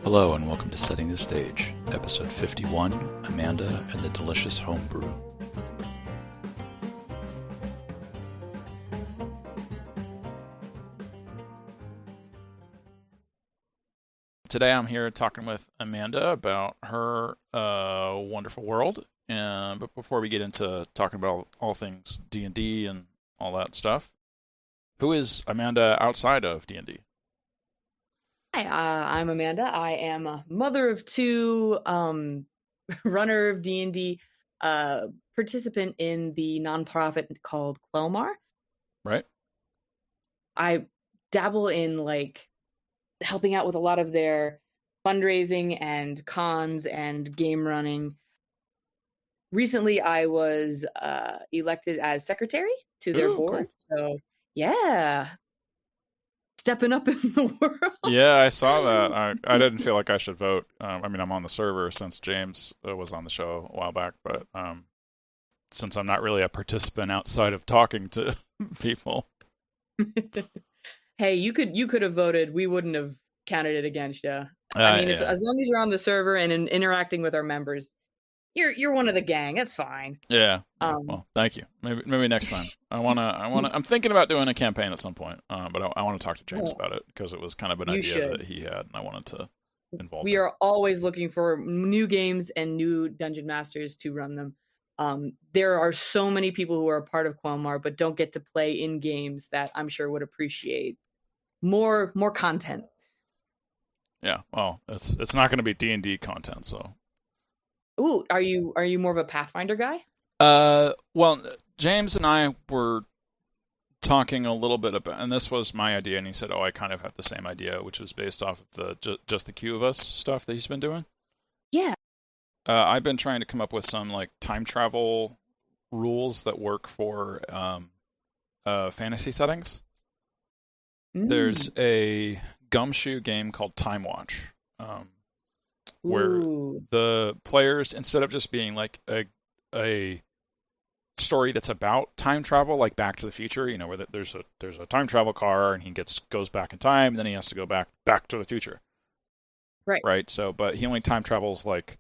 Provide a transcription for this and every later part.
Hello and welcome to Setting the Stage, episode 51, Amanda and the Delicious Homebrew. Today I'm here talking with Amanda about her wonderful world, but before we get into talking about all things D&D and all that stuff, who is Amanda outside of D&D? Hi, I'm Amanda. I am a mother of two, runner of D&D, participant in the nonprofit called Quelmar. Right. I dabble in helping out with a lot of their fundraising and cons and game running. Recently, I was elected as secretary to their board. Cool. So yeah, stepping up in the world. Yeah, I saw that. I didn't feel like I should vote. I'm on the server since James was on the show a while back, but since I'm not really a participant outside of talking to people. Hey, you could have voted. We wouldn't have counted it against you. As long as you're on the server and interacting with our members, you're one of the gang. That's fine. Yeah. Well, thank you. Maybe next time. I'm thinking about doing a campaign at some point. But I want to talk to James about it because it was kind of an idea that he had, and I wanted to involve him. We are always looking for new games and new dungeon masters to run them. There are so many people who are a part of Quelmar but don't get to play in games that I'm sure would appreciate more content. Yeah. Well, it's not going to be D&D content, so. Ooh, are you more of a Pathfinder guy? Well, James and I were talking a little bit about, and this was my idea, and he said, "Oh, I kind of have the same idea," which was based off of the just the Q of Us stuff that he's been doing. Yeah. I've been trying to come up with some time travel rules that work for fantasy settings. There's a gumshoe game called Time Watch, where the players, instead of just being like a story that's about time travel, like Back to the Future, where there's a time travel car and he goes back in time, and then he has to go back to the future. Right. So, but he only time travels like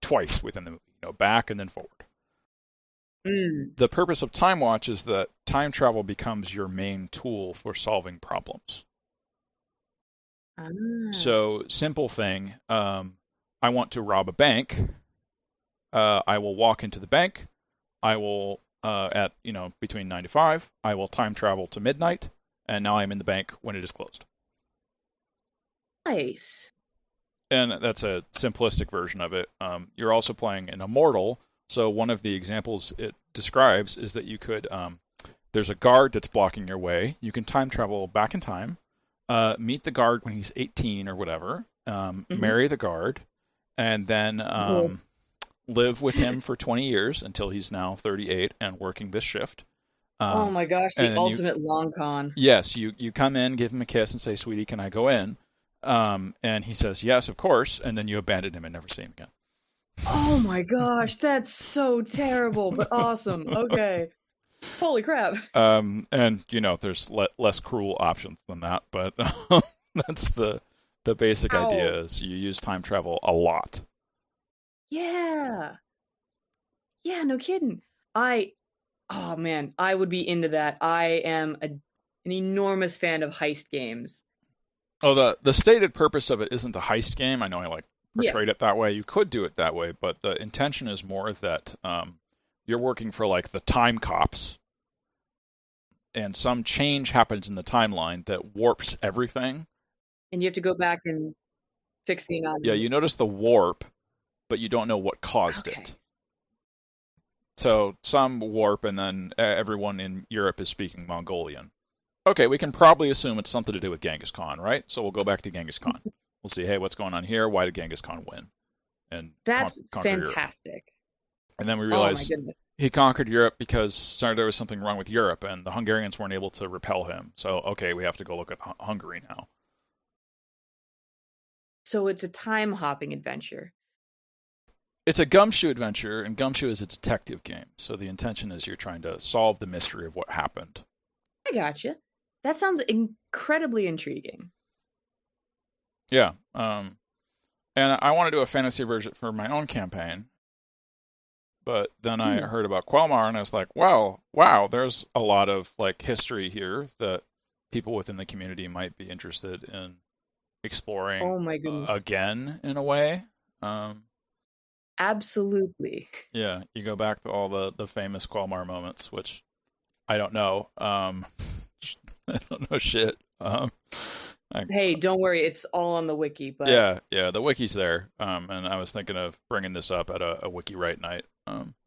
twice within the movie, back and then forward. The purpose of Time Watch is that time travel becomes your main tool for solving problems. So, simple thing, I want to rob a bank. I will walk into the bank. I will, at between 9 to 5, I will time travel to midnight, and now I'm in the bank when it is closed. Nice. And that's a simplistic version of it. You're also playing an immortal, so one of the examples it describes is that you could, there's a guard that's blocking your way. You can time travel back in time, meet the guard when he's 18 or whatever, marry the guard, and then live with him for 20 years until he's now 38 and working this shift. Oh my gosh, the ultimate long con. Yes, you come in, give him a kiss, and say, "Sweetie, can I go in?" And he says, "Yes, of course," and then you abandon him and never see him again. Oh my gosh, that's so terrible, but awesome. Okay. Holy crap. And there's less cruel options than that, but that's the basic idea is you use time travel a lot. Yeah. Yeah, no kidding. I would be into that. I am an enormous fan of heist games. Oh, the stated purpose of it isn't a heist game. I know I portrayed it that way. You could do it that way, but the intention is more that you're working for the time cops, and some change happens in the timeline that warps everything. And you have to go back and fix the anomaly. Yeah, you notice the warp, but you don't know what caused it. So some warp, and then everyone in Europe is speaking Mongolian. Okay, we can probably assume it's something to do with Genghis Khan, right? So we'll go back to Genghis Khan. We'll see, hey, what's going on here? Why did Genghis Khan win? And that's fantastic. Europe. And then we realize he conquered Europe because there was something wrong with Europe, and the Hungarians weren't able to repel him. So, okay, we have to go look at Hungary now. So it's a time-hopping adventure. It's a gumshoe adventure, and gumshoe is a detective game. So the intention is you're trying to solve the mystery of what happened. I gotcha. That sounds incredibly intriguing. Yeah. And I want to do a fantasy version for my own campaign. But then I heard about Quelmar and I was like, wow, there's a lot of like history here that people within the community might be interested in exploring Oh my goodness. again in a way. Absolutely. Yeah, you go back to all the famous Quelmar moments, which I don't know. I don't know shit. Hey, don't worry, it's all on the wiki. But yeah, the wiki's there. And I was thinking of bringing this up at a wiki write night.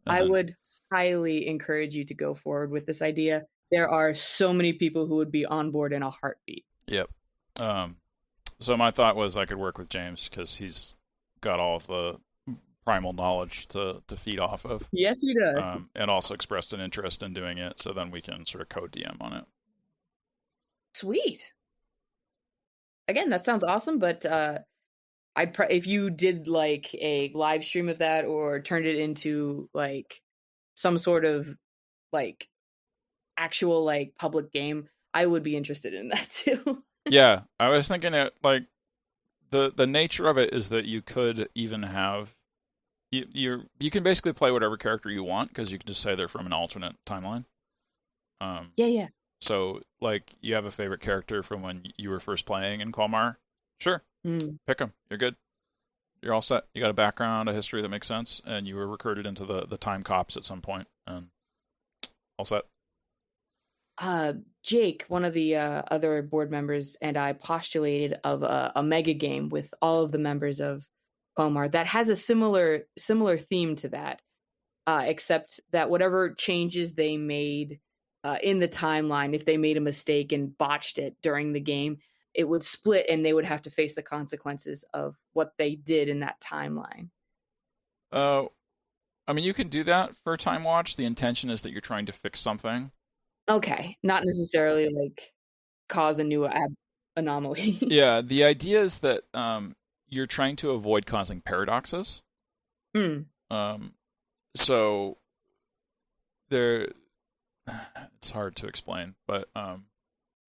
I would highly encourage you to go forward with this idea. There are so many people who would be on board in a heartbeat. Yep. So my thought was I could work with James because he's got all of the primal knowledge to feed off of. Yes, he does. And also expressed an interest in doing it, so then we can sort of co-DM on it. Sweet. Again, that sounds awesome, but if you did like a live stream of that or turned it into like some sort of like actual like public game, I would be interested in that too. Yeah, I was thinking it like the nature of it is that you could even have you can basically play whatever character you want because you can just say they're from an alternate timeline. Yeah. So like you have a favorite character from when you were first playing in Quelmar, sure, pick them. You're good. You're all set. You got a background, a history that makes sense, and you were recruited into the time cops at some point, and all set. Jake, one of the other board members, and I postulated of a mega game with all of the members of Quelmar that has a similar theme to that, except that whatever changes they made in the timeline, if they made a mistake and botched it during the game, it would split and they would have to face the consequences of what they did in that timeline. I mean, you can do that for Time Watch. The intention is that you're trying to fix something. Okay, not necessarily like cause a new anomaly. Yeah, the idea is that you're trying to avoid causing paradoxes. So it's hard to explain, but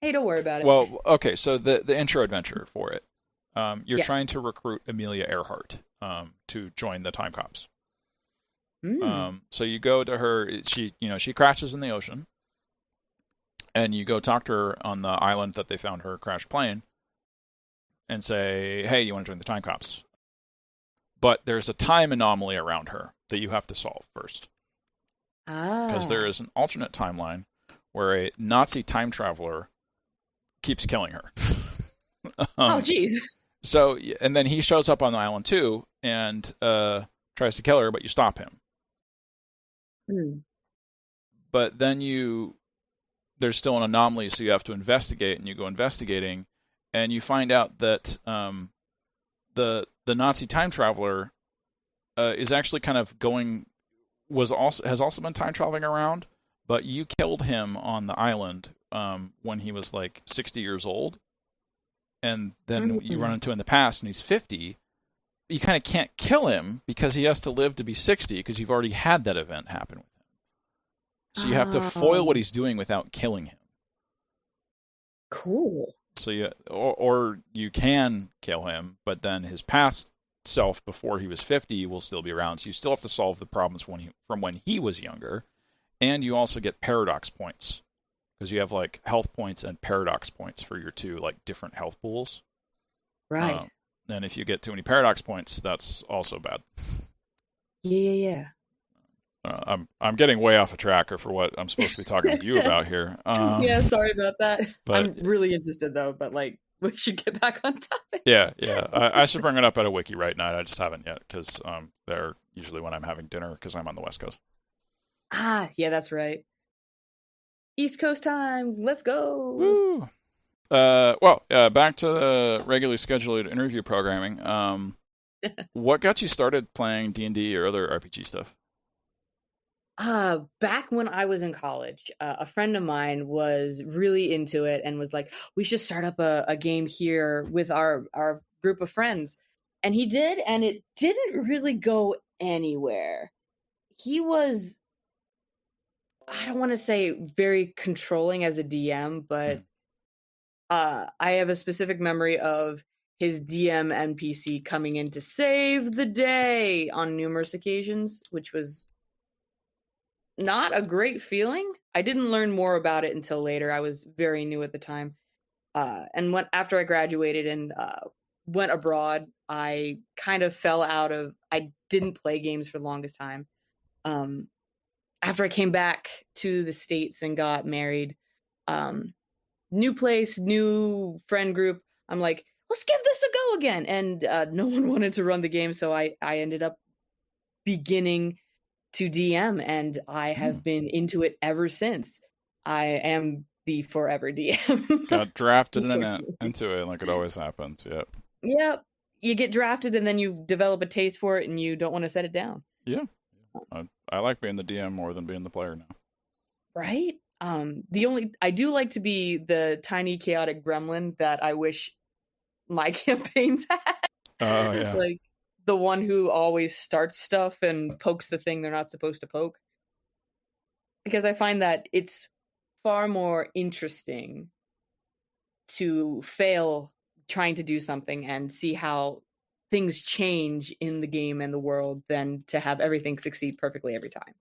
hey, don't worry about it. Well, okay, so the intro adventure for it, you're trying to recruit Amelia Earhart to join the Time Cops. So you go to her. She crashes in the ocean, and you go talk to her on the island that they found her crashed plane, and say, "Hey, you want to join the Time Cops?" But there's a time anomaly around her that you have to solve first, because there is an alternate timeline where a Nazi time traveler keeps killing her. Oh, jeez. So, and then he shows up on the island too, and tries to kill her, but you stop him. But then there's still an anomaly, so you have to investigate, and you go investigating, and you find out that the Nazi time traveler is actually kind of has also been time traveling around, but you killed him on the island when he was like 60 years old, and then you run into him in the past, and he's 50. You kind of can't kill him because he has to live to be 60 because you've already had that event happen with him. So you have to foil what he's doing without killing him. Cool. So or you can kill him, but then his past self before he was 50 will still be around. So you still have to solve the problems from when he was younger, and you also get paradox points because you have like health points and paradox points for your two like different health pools. Right. And if you get too many paradox points, that's also bad. Yeah. I'm getting way off a tracker for what I'm supposed to be talking with you about here. Yeah, sorry about that. But, I'm really interested though, but like we should get back on topic. Yeah. I should bring it up at a wiki right now. I just haven't yet because they're usually when I'm having dinner because I'm on the West Coast. Yeah, that's right. East Coast time. Let's go. Woo. Back to the regularly scheduled interview programming. What got you started playing D&D or other RPG stuff? Back when I was in college, a friend of mine was really into it and was like, we should start up a game here with our group of friends. And he did, and it didn't really go anywhere. He was, I don't want to say very controlling as a DM, but I have a specific memory of his DM NPC coming in to save the day on numerous occasions, which was not a great feeling. I didn't learn more about it until later. I was very new at the time. And after I graduated and went abroad, I kind of fell out of, I didn't play games for the longest time. After I came back to the States and got married, new place, new friend group, I'm like, let's give this a go again. And no one wanted to run the game, so I ended up beginning to DM, and I have been into it ever since. I am the forever DM. Got drafted into it like it always happens. Yep. Yep. You get drafted and then you develop a taste for it and you don't want to set it down. Yeah. I like being the DM more than being the player now. Right? I do like to be the tiny chaotic gremlin that I wish my campaigns had. Oh, yeah. Like the one who always starts stuff and pokes the thing they're not supposed to poke. Because I find that it's far more interesting to fail trying to do something and see how things change in the game and the world than to have everything succeed perfectly every time.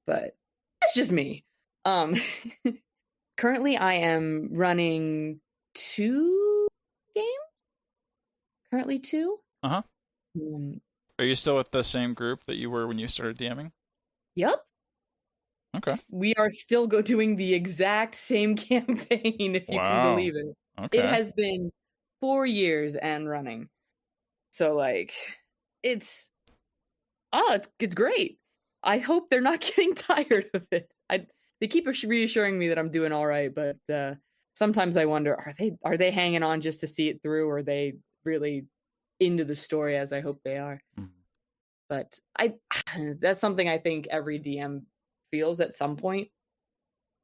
But that's just me. Currently I am running 2 games. Currently 2. Uh-huh. Are you still with the same group that you were when you started DMing? Yep. Okay. We are still doing the exact same campaign, if you can believe it. Okay. It has been 4 years and running. So like it's great. I hope they're not getting tired of it. They keep reassuring me that I'm doing all right, but sometimes I wonder, are they hanging on just to see it through, or are they really into the story as I hope they are? Mm-hmm. But that's something I think every DM feels at some point.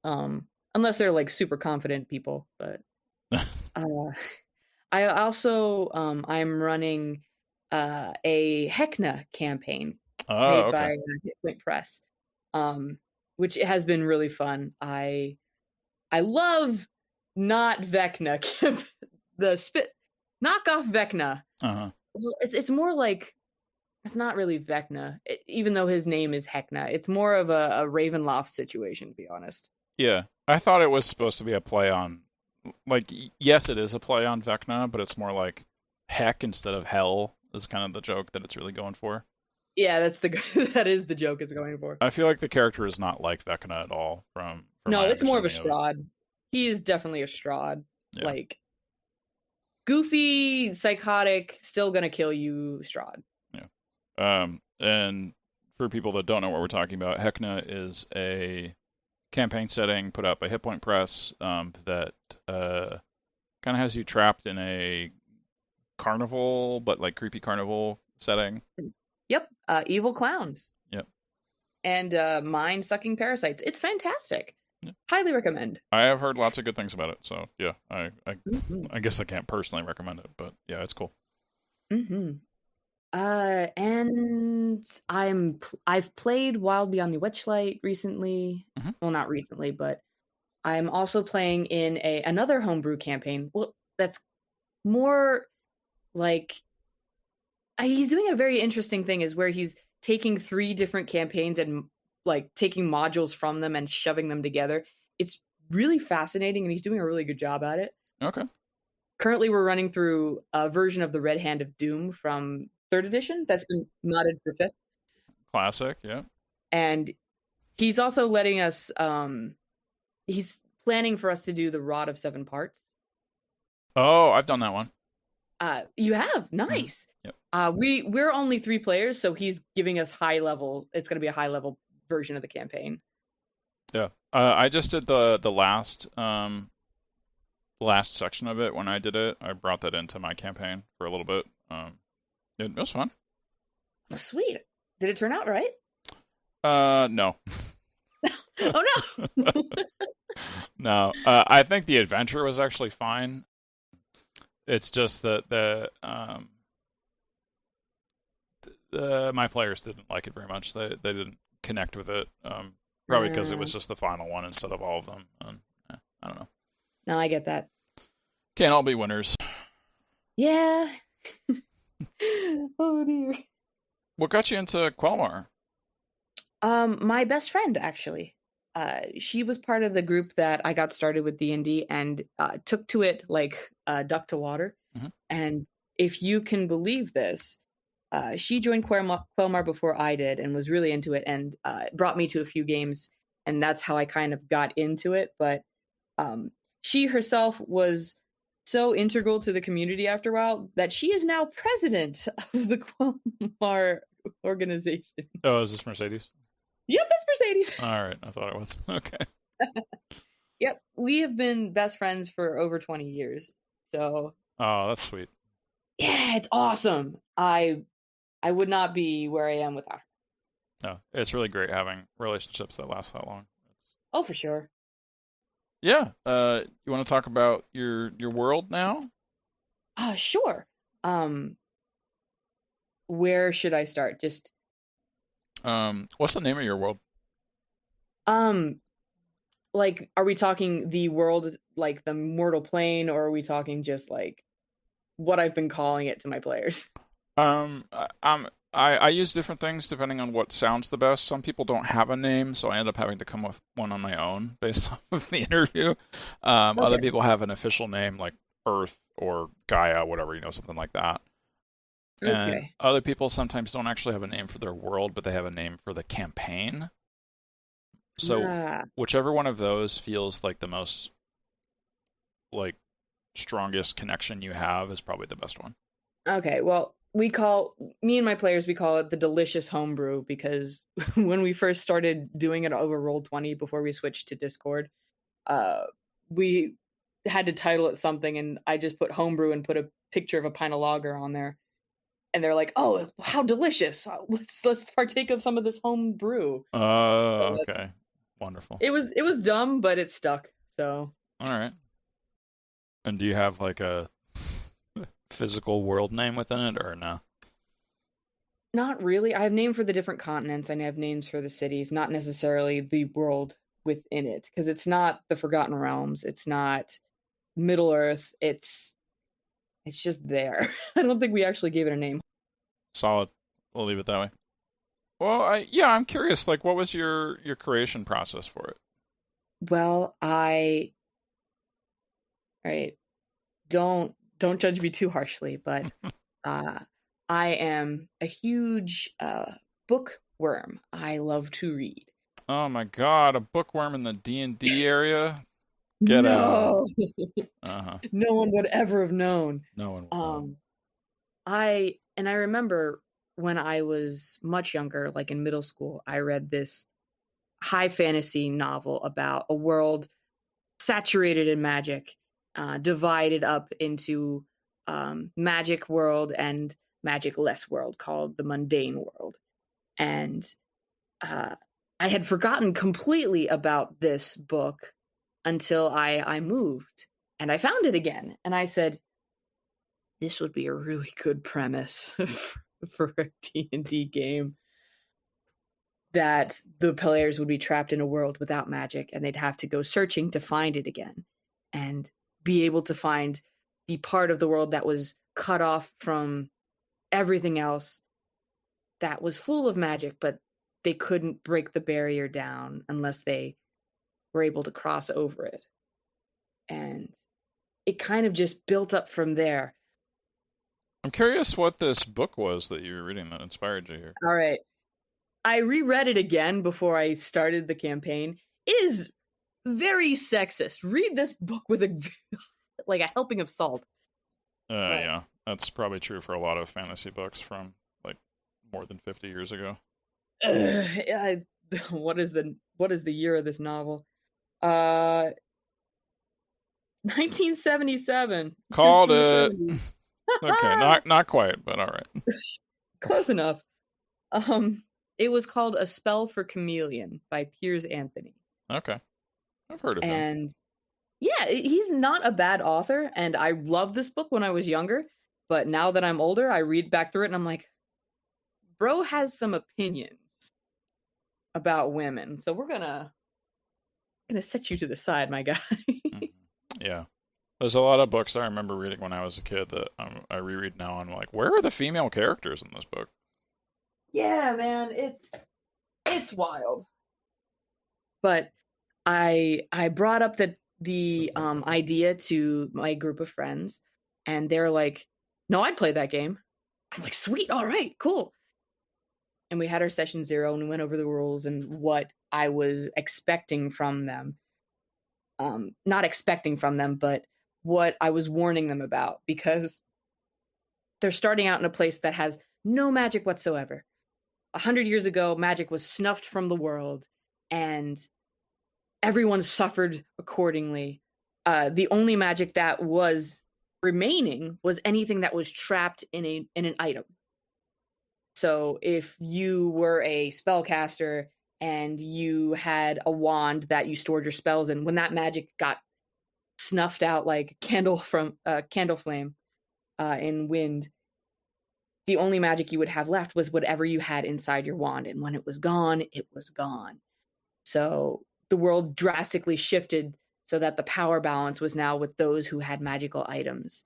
Unless they're like super confident people, but I also I'm running a Heckna campaign made by Hitpoint Press, which has been really fun. I love not Vecna, the knockoff Vecna. Uh-huh. It's more like, it's not really Vecna, even though his name is Heckna. It's more of a Ravenloft situation, to be honest. Yeah, I thought it was supposed to be a play on, like, yes, it is a play on Vecna, but it's more like heck instead of hell is kind of the joke that it's really going for. Yeah, that is the joke it's going for. I feel like the character is not like Vecna at all. No, it's more of a Strahd. He is definitely a Strahd. Yeah. Like, goofy, psychotic, still gonna kill you, Strahd. Yeah. And for people that don't know what we're talking about, Heckna is a campaign setting put out by Hitpoint Press that kind of has you trapped in a carnival, but like creepy carnival setting. Yep. Evil clowns. Yep. And mind-sucking parasites. It's fantastic. Yeah. Highly recommend. I have heard lots of good things about it, so yeah, I guess I can't personally recommend it, but yeah, it's cool. Mm-hmm. And I've played Wild Beyond the Witchlight recently. Mm-hmm. Well, not recently, but I'm also playing in another homebrew campaign. Well, that's more like, he's doing a very interesting thing, is where he's taking 3 different campaigns and like taking modules from them and shoving them together. It's really fascinating, and he's doing a really good job at it. Okay. Currently, we're running through a version of the Red Hand of Doom from 3rd edition that's been modded for 5th. Classic, yeah. And he's also letting us, he's planning for us to do the Rod of 7 Parts. Oh, I've done that one. You have? Nice. Yep. We're only 3 players, so he's giving us high level. It's going to be a high level version of the campaign. Yeah. I just did the last section of it. When I did it, I brought that into my campaign for a little bit. It was fun. Oh, sweet. Did it turn out right? No. Oh, no. No. I think the adventure was actually fine. It's just that my players didn't like it very much. They didn't connect with it. Probably because it was just the final one instead of all of them. And, I don't know. No, I get that. Can't all be winners. Yeah. Oh dear. What got you into Quelmar? My best friend actually. She was part of the group that I got started with D&D and took to it like duck to water. Mm-hmm. And if you can believe this, she joined Quelmar before I did and was really into it and brought me to a few games. And that's how I kind of got into it. But she herself was so integral to the community after a while that she is now president of the Quelmar organization. Oh, is this Mercedes? Yep, it's Mercedes. All right, I thought it was. Okay. Yep, we have been best friends for over 20 years. So, Oh, that's sweet. yeah, it's awesome. I would not be where I am without her. No, it's really great having relationships that last that long. Oh, for sure. Yeah. You want to talk about your world now? Sure. Where should I start? Just What's the name of your world? like, are we talking the world, like the mortal plane, or are we talking just like what I've been calling it to my players? I use different things depending on what sounds the best. Some people don't have a name, so I end up having to come with one on my own based off of the interview. Other Okay. people have an official name like Earth or Gaia, whatever, something like that. And Okay. other people sometimes don't actually have a name for their world, but they have a name for the campaign. So Ah, whichever one of those feels like the most like strongest connection you have is probably the best one. okay. Well, me and my players, we call it the Delicious Homebrew because when we first started doing it over Roll20 before we switched to Discord, uh, we had to title it something, and I just put homebrew and put a picture of a pint of lager on there, and they're like, "Oh, how delicious! Let's partake of some of this home brew." Oh, So okay. Wonderful. it was dumb, but it stuck. So All right. And do you have like a physical world name within it or no? not really. I have names for the different continents. I have names for the cities, not necessarily the world within it, because it's not the Forgotten Realms. It's not Middle Earth. It's just there. I don't think we actually gave it a name. Solid. We'll leave it that way. Well, I'm curious. Like, what was your creation process for it? Well, all right, don't judge me too harshly, but uh, I am a huge bookworm. I love to read. Oh my God, a bookworm in the D&D area? Get out. No, Uh-huh. no one would ever have known. No one would know. Um, I remember when I was much younger, like in middle school, I read this high fantasy novel about a world saturated in magic, divided up into magic world and magic less world called the mundane world. And uh, I had forgotten completely about this book until I moved and I found it again. And I said, this would be a really good premise for a D&D game, that the players would be trapped in a world without magic and they'd have to go searching to find it again and be able to find the part of the world that was cut off from everything else, that was full of magic, but they couldn't break the barrier down unless they were able to cross over it. And it kind of just built up from there. I'm curious what this book was that you were reading that inspired you here. All right. I reread it again before I started the campaign. It is very sexist. Read this book with like a helping of salt. Yeah, that's probably true for a lot of fantasy books from like more than 50 years ago. What is the year of this novel? 1977. Called it. Okay, not quite, but all right. Close enough. It was called A Spell for Chameleon by Piers Anthony. Okay, I've heard of him. And yeah, he's not a bad author, and I loved this book when I was younger, but now that I'm older, I read back through it and I'm like, bro has some opinions about women, so we're gonna set you to the side, my guy. Yeah. There's a lot of books I remember reading when I was a kid that I reread now. And I'm like, where are the female characters in this book? Yeah, man, it's wild. But I brought up the idea to my group of friends, and they're like, "No, I'd play that game." I'm like, "Sweet, all right, cool." And we had our session 0, and we went over the rules and what I was expecting from them. Not expecting from them, but what I was warning them about, because they're starting out in a place that has no magic whatsoever. 100 years ago, magic was snuffed from the world, and everyone suffered accordingly. The only magic that was remaining was anything that was trapped in an item. So if you were a spellcaster and you had a wand that you stored your spells in, when that magic got snuffed out like candle flame in wind, the only magic you would have left was whatever you had inside your wand. And when it was gone, it was gone. So the world drastically shifted so that the power balance was now with those who had magical items.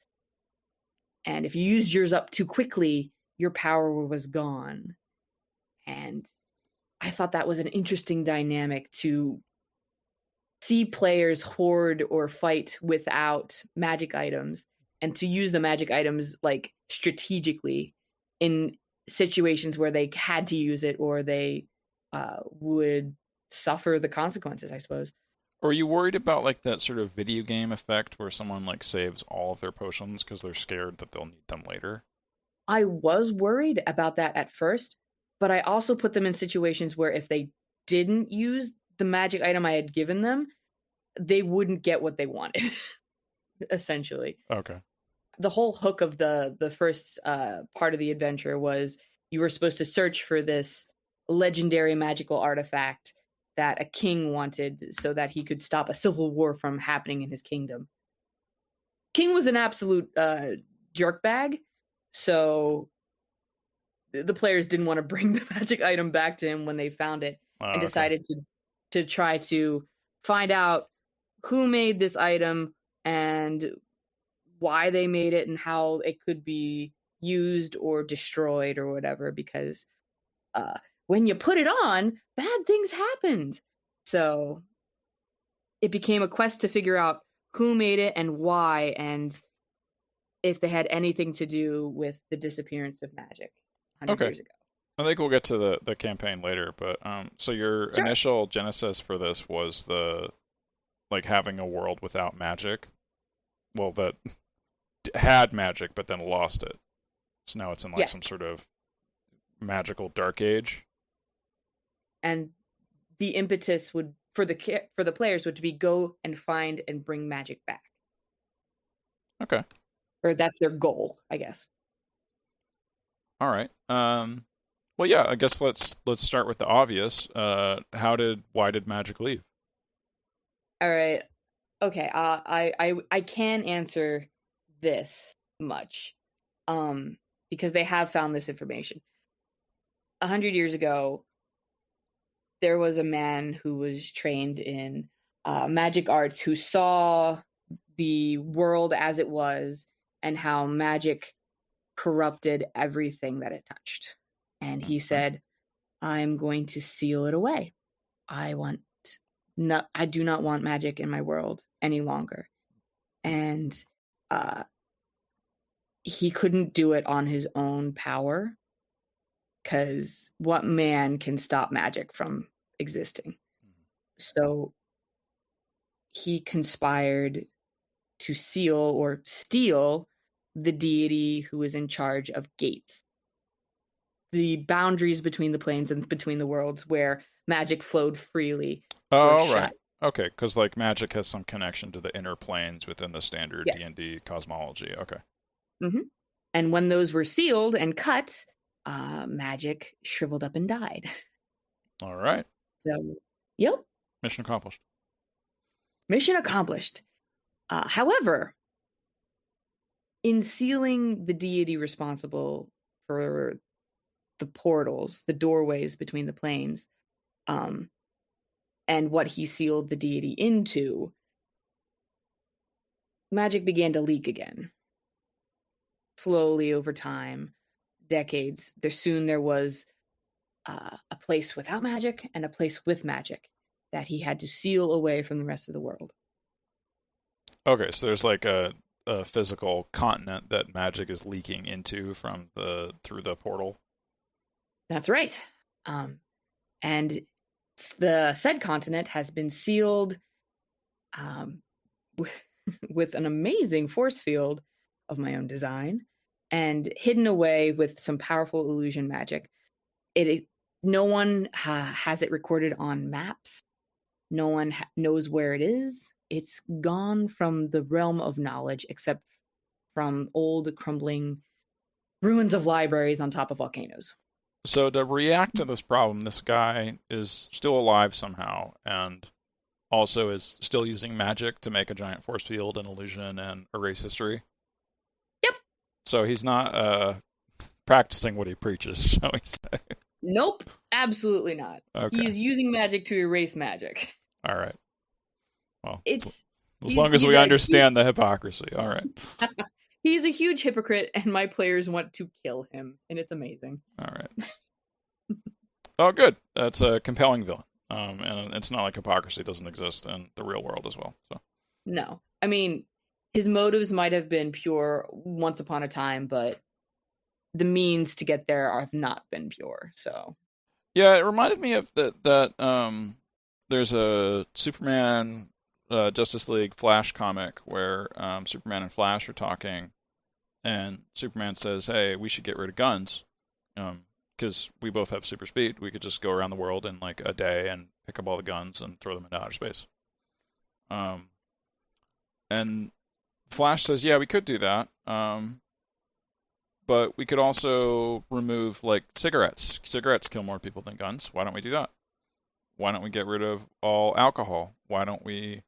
And if you used yours up too quickly, your power was gone. And I thought that was an interesting dynamic, to see players hoard or fight without magic items, and to use the magic items like strategically in situations where they had to use it, or they would suffer the consequences, I suppose. Or are you worried about like that sort of video game effect where someone like saves all of their potions because they're scared that they'll need them later? I was worried about that at first, but I also put them in situations where if they didn't use the magic item I had given them, they wouldn't get what they wanted, essentially. Okay. The whole hook of the first part of the adventure was you were supposed to search for this legendary magical artifact that a king wanted so that he could stop a civil war from happening in his kingdom. King was an absolute jerkbag, so the players didn't want to bring the magic item back to him when they found it, and decided to try to find out who made this item and why they made it and how it could be used or destroyed or whatever, because when you put it on, bad things happened. So it became a quest to figure out who made it and why, and if they had anything to do with the disappearance of magic 100 years ago. I think we'll get to the campaign later, but so your initial genesis for this was the like having a world without magic. Well, that had magic but then lost it. So now it's in like some sort of magical dark age. And the impetus would for the players would be go and find and bring magic back. Okay. Or that's their goal, I guess. All right. Well, yeah, I guess let's start with the obvious. Why did magic leave? All right. Okay. I can answer this much, because they have found this information. 100 years ago, there was a man who was trained in magic arts who saw the world as it was and how magic corrupted everything that it touched. And he said, I'm going to seal it away. I do not want magic in my world any longer. And he couldn't do it on his own power, because what man can stop magic from existing? So he conspired to seal or steal the deity who is in charge of gates, the boundaries between the planes and between the worlds where magic flowed freely. Oh, right. Okay, because like magic has some connection to the inner planes within the standard D&D cosmology. Okay. Mm-hmm. And when those were sealed and cut, magic shriveled up and died. All right. So, yep. Mission accomplished. Mission accomplished. However, in sealing the deity responsible for the portals, the doorways between the planes, and what he sealed the deity into, magic began to leak again. Slowly over time, decades, there was a place without magic and a place with magic that he had to seal away from the rest of the world. Okay, so there's like a physical continent that magic is leaking into through the portal. That's right. And the said continent has been sealed with an amazing force field of my own design and hidden away with some powerful illusion magic. No one has it recorded on maps. No one knows where it is. It's gone from the realm of knowledge, except from old, crumbling ruins of libraries on top of volcanoes. So to react to this problem, this guy is still alive somehow, and also is still using magic to make a giant force field and illusion and erase history. Yep. So he's not practicing what he preaches, shall we say. Nope, absolutely not. Okay. He is using magic to erase magic. All right. Well, as long as we understand the hypocrisy. All right. He's a huge hypocrite, and my players want to kill him, and it's amazing. All right. Oh, good. That's a compelling villain. And it's not like hypocrisy doesn't exist in the real world as well. So. No. I mean, his motives might have been pure once upon a time, but the means to get there have not been pure. So. Yeah, it reminded me of that there's a Superman Justice League Flash comic where Superman and Flash are talking, and Superman says, "Hey, we should get rid of guns, because we both have super speed. We could just go around the world in like a day and pick up all the guns and throw them into outer space." And Flash says, "Yeah, we could do that, but we could also remove like cigarettes. Cigarettes kill more people than guns. Why don't we do that? Why don't we get rid of all alcohol? Why don't we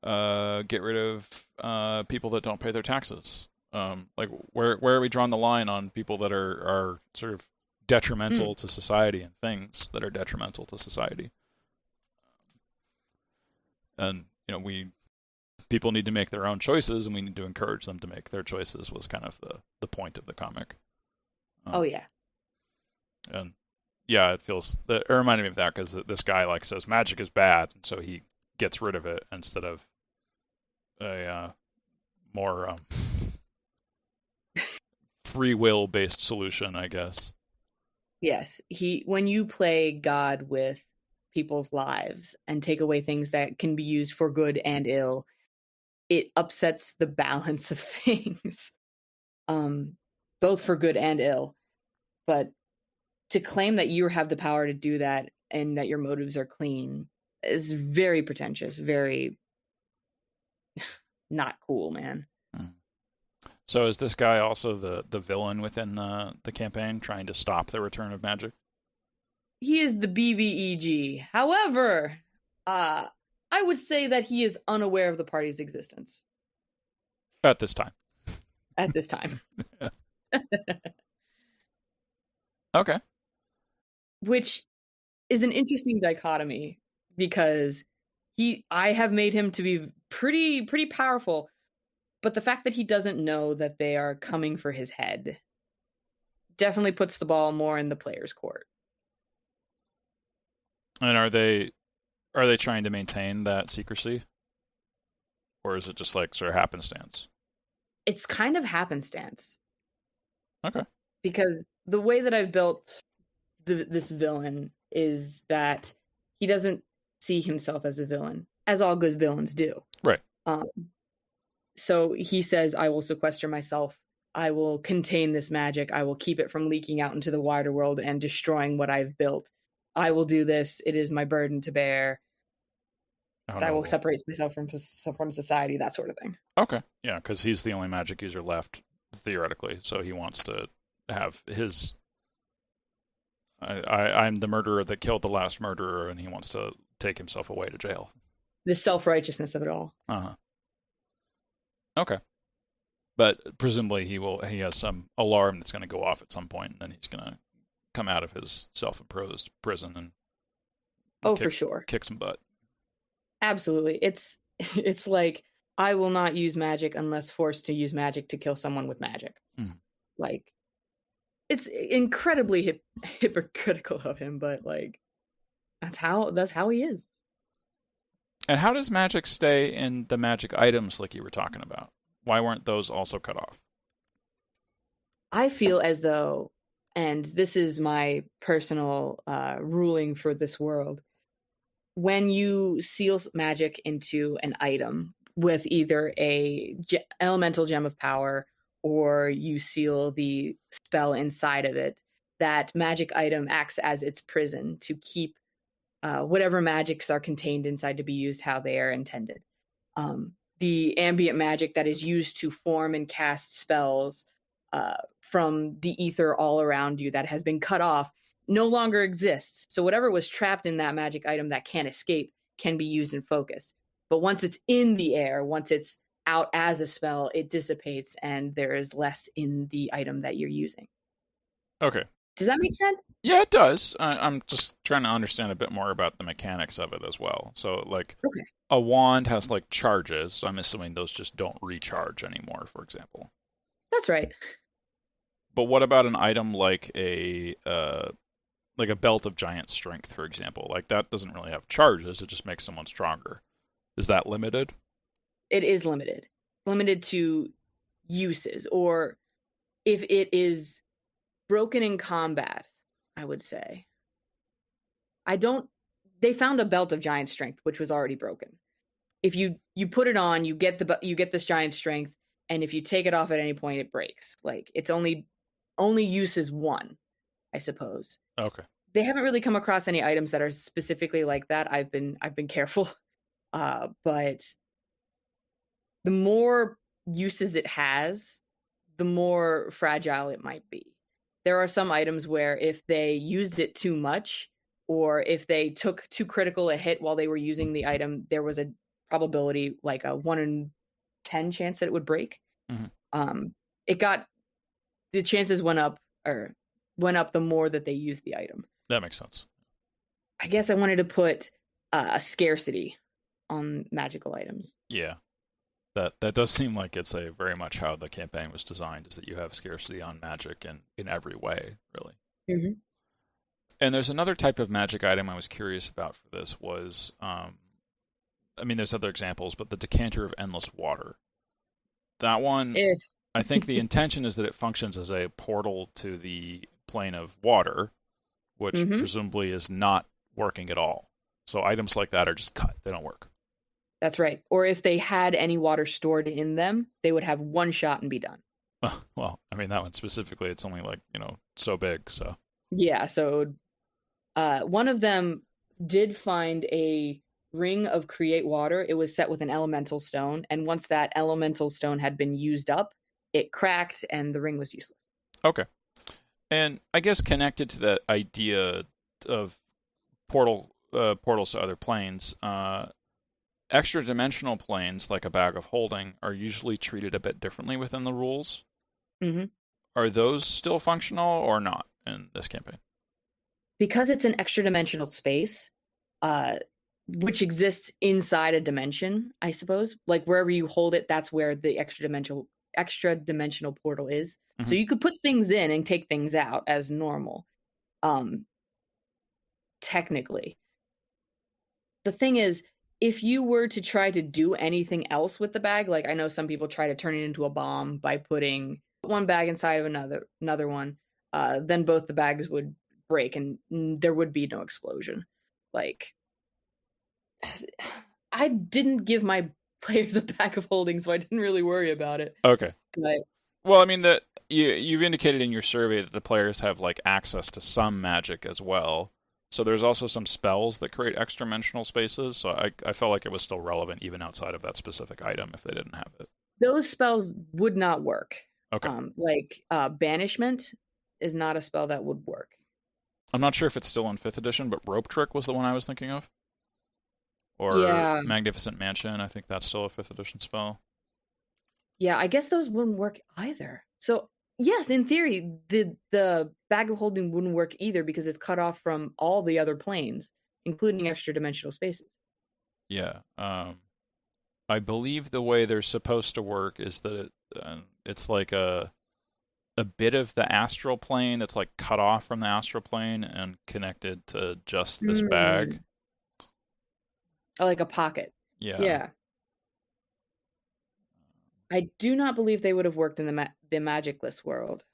get rid of people that don't pay their taxes? Like where are we drawing the line on people that are sort of detrimental to society and things that are detrimental to society?" And people need to make their own choices, and we need to encourage them to make their choices. Was kind of the point of the comic. Oh yeah. And yeah, it reminded me of that because this guy like says magic is bad, and so he gets rid of it instead of a more free will based solution, I guess. Yes, when you play God with people's lives and take away things that can be used for good and ill, it upsets the balance of things, both for good and ill. But to claim that you have the power to do that and that your motives are clean is very pretentious, very not cool, man. So is this guy also the villain within the campaign, trying to stop the return of magic? He is the BBEG. However, I would say that he is unaware of the party's existence. At this time. At this time. Okay. Which is an interesting dichotomy because I have made him to be pretty powerful, but the fact that he doesn't know that they are coming for his head definitely puts the ball more in the player's court. And are they trying to maintain that secrecy? Or is it just like sort of happenstance? It's kind of happenstance. Okay. Because the way that I've built this villain is that he doesn't see himself as a villain, as all good villains do. Right. So he says, "I will sequester myself. I will contain this magic. I will keep it from leaking out into the wider world and destroying what I've built. I will do this. It is my burden to bear. I will separate myself from society," that sort of thing. Okay. Yeah, because he's the only magic user left, theoretically. So he wants to have his... I'm the murderer that killed the last murderer, and he wants to take himself away to jail. The self-righteousness of it all. Uh-huh. Okay. But presumably he has some alarm that's going to go off at some point, and then he's going to come out of his self-imposed prison and for sure. Kick some butt. Absolutely. It's like I will not use magic unless forced to use magic to kill someone with magic. Mm. Like, it's incredibly hypocritical of him, but like, that's how he is. And how does magic stay in the magic items like you were talking about? Why weren't those also cut off? I feel as though, and this is my personal ruling for this world, when you seal magic into an item with either a elemental gem of power or you seal the spell inside of it, that magic item acts as its prison to keep whatever magics are contained inside to be used how they are intended. The ambient magic that is used to form and cast spells from the ether all around you that has been cut off no longer exists. So whatever was trapped in that magic item that can't escape can be used and focused. But once it's in the air, once it's out as a spell, it dissipates and there is less in the item that you're using. Okay. Does that make sense? Yeah, it does. I'm just trying to understand a bit more about the mechanics of it as well. So, like, Okay. a wand has, like, charges. So I'm assuming those just don't recharge anymore, for example. That's right. But what about an item like a belt of giant strength, for example? Like, that doesn't really have charges. It just makes someone stronger. Is that limited? It is limited. Limited to uses, or if it is broken in combat, I would say. They found a belt of giant strength, which was already broken. If you put it on, you get this giant strength, and if you take it off at any point, it breaks. Like, it's only use is one, I suppose. Okay. They haven't really come across any items that are specifically like that. I've been careful, but the more uses it has, the more fragile it might be. There are some items where if they used it too much, or if they took too critical a hit while they were using the item, there was a probability, like a 1 in 10 chance that it would break. Mm-hmm. The chances went up the more that they used the item. That makes sense. I guess I wanted to put a scarcity on magical items. Yeah. That does seem like it's a very much how the campaign was designed, is that you have scarcity on magic in every way, really. Mm-hmm. And there's another type of magic item I was curious about for this was, there's other examples, but the decanter of endless water. That one, I think the intention is that it functions as a portal to the plane of water, which mm-hmm. presumably is not working at all. So items like that are just cut. They don't work. That's right. Or if they had any water stored in them, they would have one shot and be done. Well, that one specifically, it's only so big, so. Yeah, so one of them did find a ring of create water. It was set with an elemental stone, and once that elemental stone had been used up, it cracked and the ring was useless. Okay. And I guess connected to that idea of portals to other planes, extra dimensional planes, like a bag of holding, are usually treated a bit differently within the rules. Mm-hmm. Are those still functional or not in this campaign? Because it's an extra dimensional space, which exists inside a dimension, I suppose. Like, wherever you hold it, that's where the extra dimensional portal is. Mm-hmm. So you could put things in and take things out as normal. Technically. The thing is, if you were to try to do anything else with the bag, like I know some people try to turn it into a bomb by putting one bag inside of another one, then both the bags would break and there would be no explosion. Like, I didn't give my players a bag of holding, so I didn't really worry about it. Okay. But, well, you've indicated in your survey that the players have access to some magic as well. So there's also some spells that create extra dimensional spaces. So I felt like it was still relevant even outside of that specific item if they didn't have it. Those spells would not work. Okay. Banishment is not a spell that would work. I'm not sure if it's still in 5th edition, but Rope Trick was the one I was thinking of. Or Magnificent Mansion, I think that's still a 5th edition spell. Yeah, I guess those wouldn't work either. So yes, in theory, the bag of holding wouldn't work either because it's cut off from all the other planes, including extra dimensional spaces. Yeah. I believe the way they're supposed to work is that it's like a bit of the astral plane that's like cut off from the astral plane and connected to just this bag. Mm. Oh, like a pocket. Yeah. Yeah. I do not believe they would have worked in the magicless world.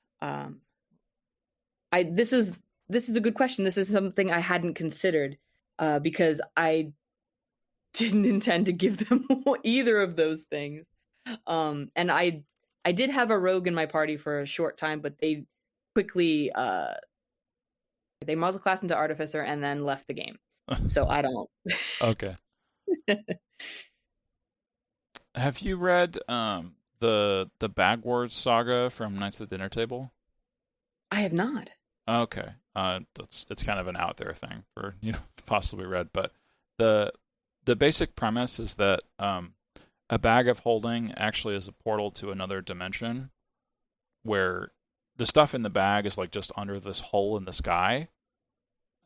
This is a good question. This is something I hadn't considered because I didn't intend to give them either of those things. And I did have a rogue in my party for a short time, but they quickly they multiclassed into artificer and then left the game. So I don't. Okay. Have you read the Bag Wars saga from Knights of the Dinner Table? I have not. Okay. It's kind of an out there thing for possibly read, but the basic premise is that a bag of holding actually is a portal to another dimension where the stuff in the bag is like just under this hole in the sky,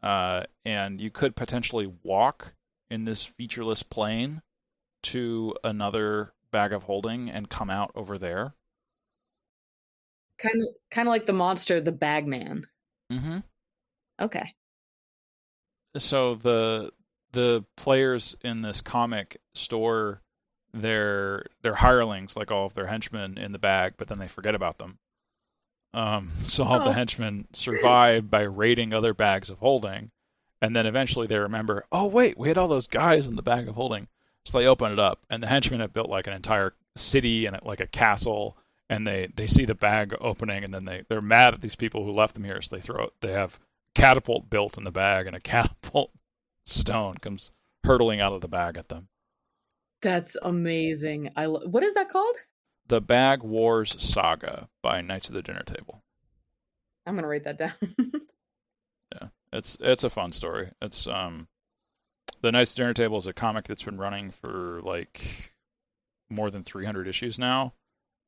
and you could potentially walk in this featureless plane to another bag of holding and come out over there. Kind of like the monster, the Bagman. Mm-hmm. Okay. So the players in this comic store their hirelings, like all of their henchmen, in the bag, but then they forget about them. So all the henchmen survive by raiding other bags of holding, and then eventually they remember, oh wait, we had all those guys in the bag of holding. So they open it up, and the henchmen have built like an entire city and like a castle, and they see the bag opening, and then they're mad at these people who left them here, so they have catapult built in the bag, and a catapult stone comes hurtling out of the bag at them. That's amazing. What is that called? The Bag Wars Saga by Knights of the Dinner Table. I'm gonna write that down. Yeah, it's a fun story. It's the Knights of the Dinner Table is a comic that's been running for like more than 300 issues now,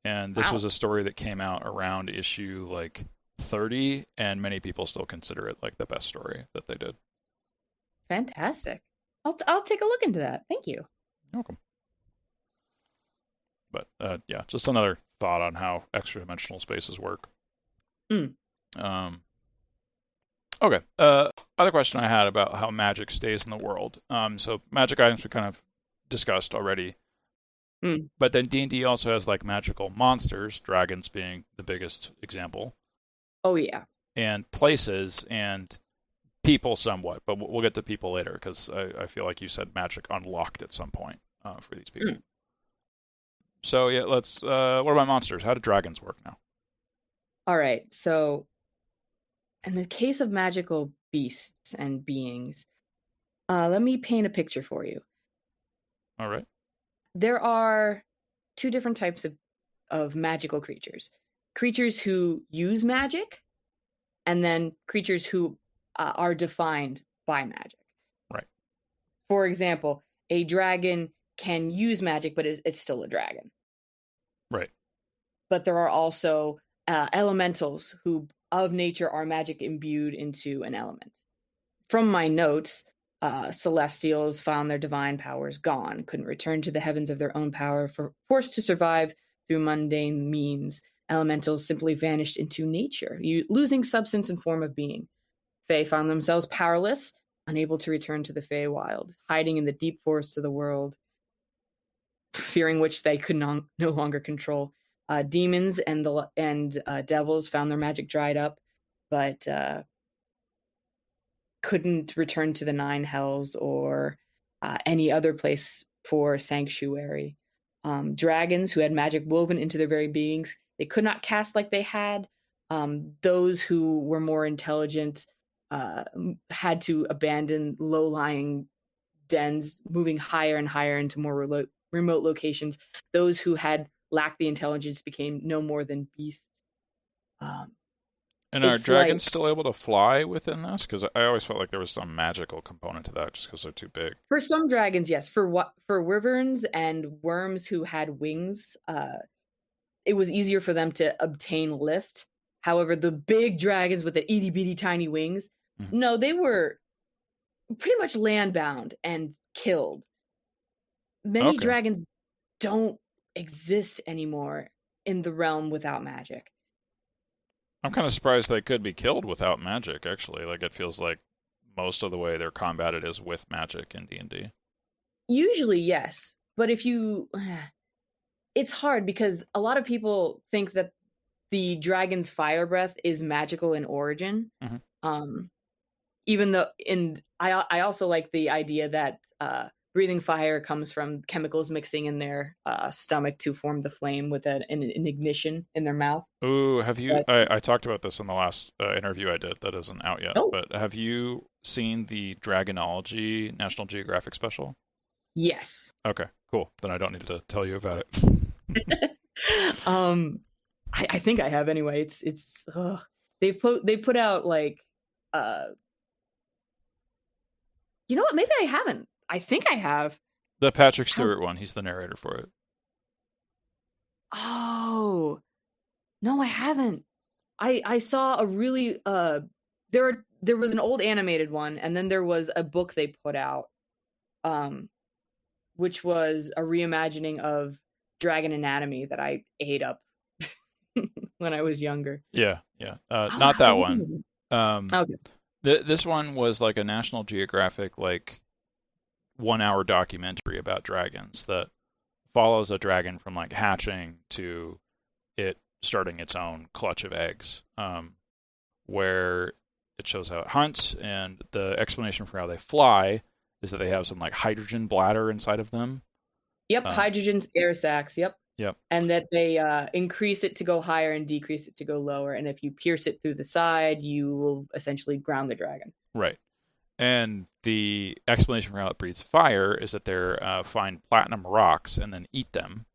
and this was a story that came out around issue like 30, and many people still consider it like the best story that they did. Fantastic. I'll take a look into that. Thank you. You're welcome. But yeah, just another thought on how extra-dimensional spaces work. Mm. Okay. Other question I had about how magic stays in the world. So magic items we kind of discussed already. Mm. But then D&D also has like magical monsters, dragons being the biggest example. Oh yeah. And places and people somewhat, but we'll get to people later because I feel like you said magic unlocked at some point for these people. So yeah, let's. What about monsters? How do dragons work now? All right. So, in the case of magical beasts and beings, let me paint a picture for you. All right. There are two different types of magical creatures: creatures who use magic, and then creatures who are defined by magic. Right. For example, a dragon can use magic, but it's still a dragon. Right. But there are also elementals who, of nature, are magic imbued into an element. From my notes, celestials found their divine powers gone, couldn't return to the heavens of their own power, forced to survive through mundane means. Elementals simply vanished into nature, losing substance and form of being. Fae found themselves powerless, unable to return to the Feywild, hiding in the deep forests of the world, fearing which they could no longer control. Demons and devils found their magic dried up, but couldn't return to the Nine Hells or any other place for sanctuary. Dragons who had magic woven into their very beings, they could not cast like they had. Those who were more intelligent had to abandon low-lying dens, moving higher and higher into more remote locations. Those who had lacked the intelligence became no more than beasts. And are dragons still able to fly within this? Because I always felt like there was some magical component to that, just because they're too big. For some dragons, yes. For wyverns and worms who had wings, it was easier for them to obtain lift. However, the big dragons with the itty bitty tiny wings, no, they were pretty much landbound and killed. Many dragons don't exist anymore in the realm without magic. I'm kind of surprised they could be killed without magic, actually. Like, it feels like most of the way they're combated is with magic in D&D. Usually, yes. But if you... It's hard because a lot of people think that the dragon's fire breath is magical in origin. Even though I also like the idea that breathing fire comes from chemicals mixing in their stomach to form the flame with an ignition in their mouth. Ooh, have you? I talked about this in the last interview I did that isn't out yet. Oh. But have you seen the Dragonology National Geographic special? Yes. Okay, cool. Then I don't need to tell you about it. I think I have anyway. It's they put out like you know what? Maybe I haven't. I think I have. The Patrick Stewart one. He's the narrator for it. Oh, no, I haven't. I saw a really there was an old animated one, and then there was a book they put out, which was a reimagining of Dragon Anatomy that I ate up when I was younger. Yeah. Not that one. Okay. This one was like a National Geographic, like 1 hour documentary about dragons that follows a dragon from like hatching to it starting its own clutch of eggs, where it shows how it hunts, and the explanation for how they fly is that they have some like hydrogen bladder inside of them. Yep, hydrogen air sacs. Yep. And that they increase it to go higher and decrease it to go lower. And if you pierce it through the side, you will essentially ground the dragon. Right. And the explanation for how it breathes fire is that they find platinum rocks and then eat them,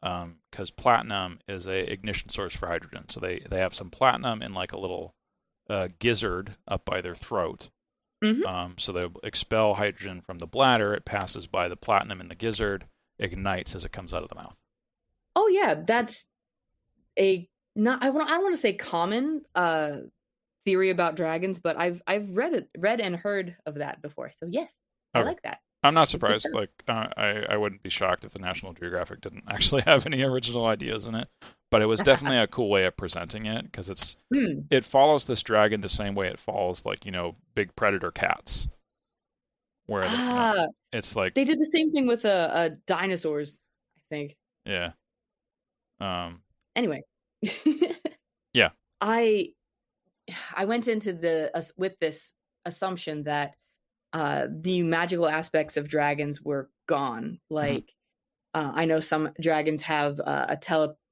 because platinum is a ignition source for hydrogen. So they have some platinum in like a little gizzard up by their throat. So they expel hydrogen from the bladder. It passes by the platinum in the gizzard, ignites as it comes out of the mouth. Oh yeah, that's I don't want to say common theory about dragons, but I've read and heard of that before. So yes, I like that. I'm not surprised. Like I wouldn't be shocked if the National Geographic didn't actually have any original ideas in it, but it was definitely a cool way of presenting it, because it follows this dragon the same way it follows like big predator cats, where it's like they did the same thing with dinosaurs, I think. Yeah. Anyway. Yeah. I went into with this assumption that the magical aspects of dragons were gone. Like, I know some dragons have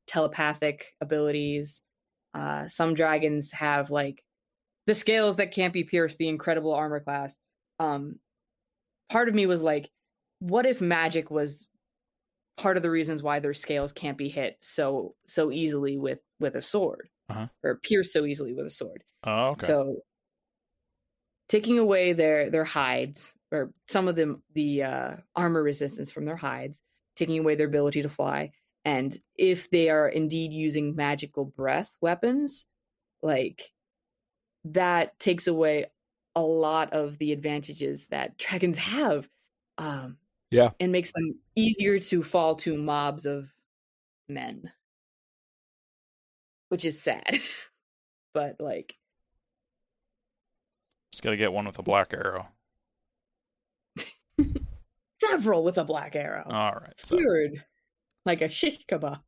telepathic abilities. Some dragons have like the scales that can't be pierced, the incredible armor class. Part of me was like, what if magic was part of the reasons why their scales can't be hit so easily with a sword, or pierced so easily with a sword? Oh, okay. So taking away their hides, or some of them, the armor resistance from their hides, taking away their ability to fly, and if they are indeed using magical breath weapons, like that takes away a lot of the advantages that dragons have. Yeah. And makes them easier to fall to mobs of men, which is sad. But like, just gotta get one with a black arrow. Several with a black arrow. All right. Skewered like a shish kebab.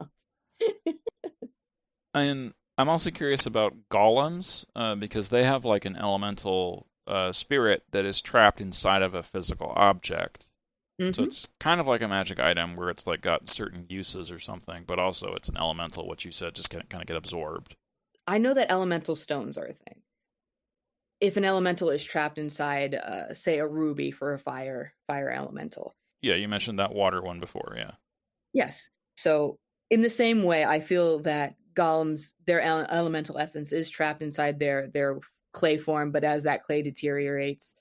And I'm also curious about golems, because they have like an elemental spirit that is trapped inside of a physical object. So it's kind of like a magic item where it's like got certain uses or something, but also it's an elemental, what you said, just kind of get absorbed. I know that elemental stones are a thing. If an elemental is trapped inside, say, a ruby for a fire elemental. Yeah, you mentioned that water one before, yeah. Yes. So in the same way, I feel that golems, their elemental essence is trapped inside their clay form, but as that clay deteriorates,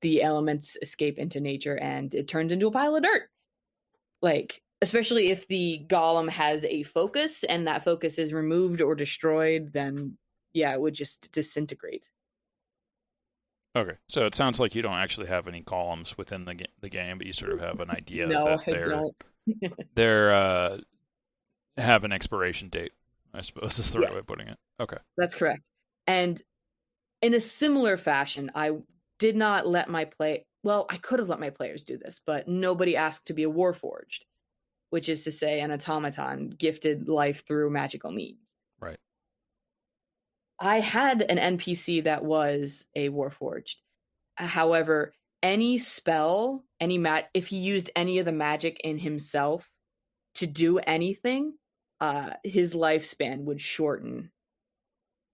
the elements escape into nature and it turns into a pile of dirt. Like, especially if the golem has a focus and that focus is removed or destroyed, then yeah, it would just disintegrate. Okay, so it sounds like you don't actually have any golems within the game, but you sort of have an idea No, that they're they're have an expiration date, I suppose is the right way of Yes, putting it. Okay. that's correct. And in a similar fashion, I did not let my play. Well, I could have let my players do this, but nobody asked to be a warforged, which is to say, an automaton gifted life through magical means. Right. I had an NPC that was a warforged. However, any spell, if he used any of the magic in himself to do anything, his lifespan would shorten,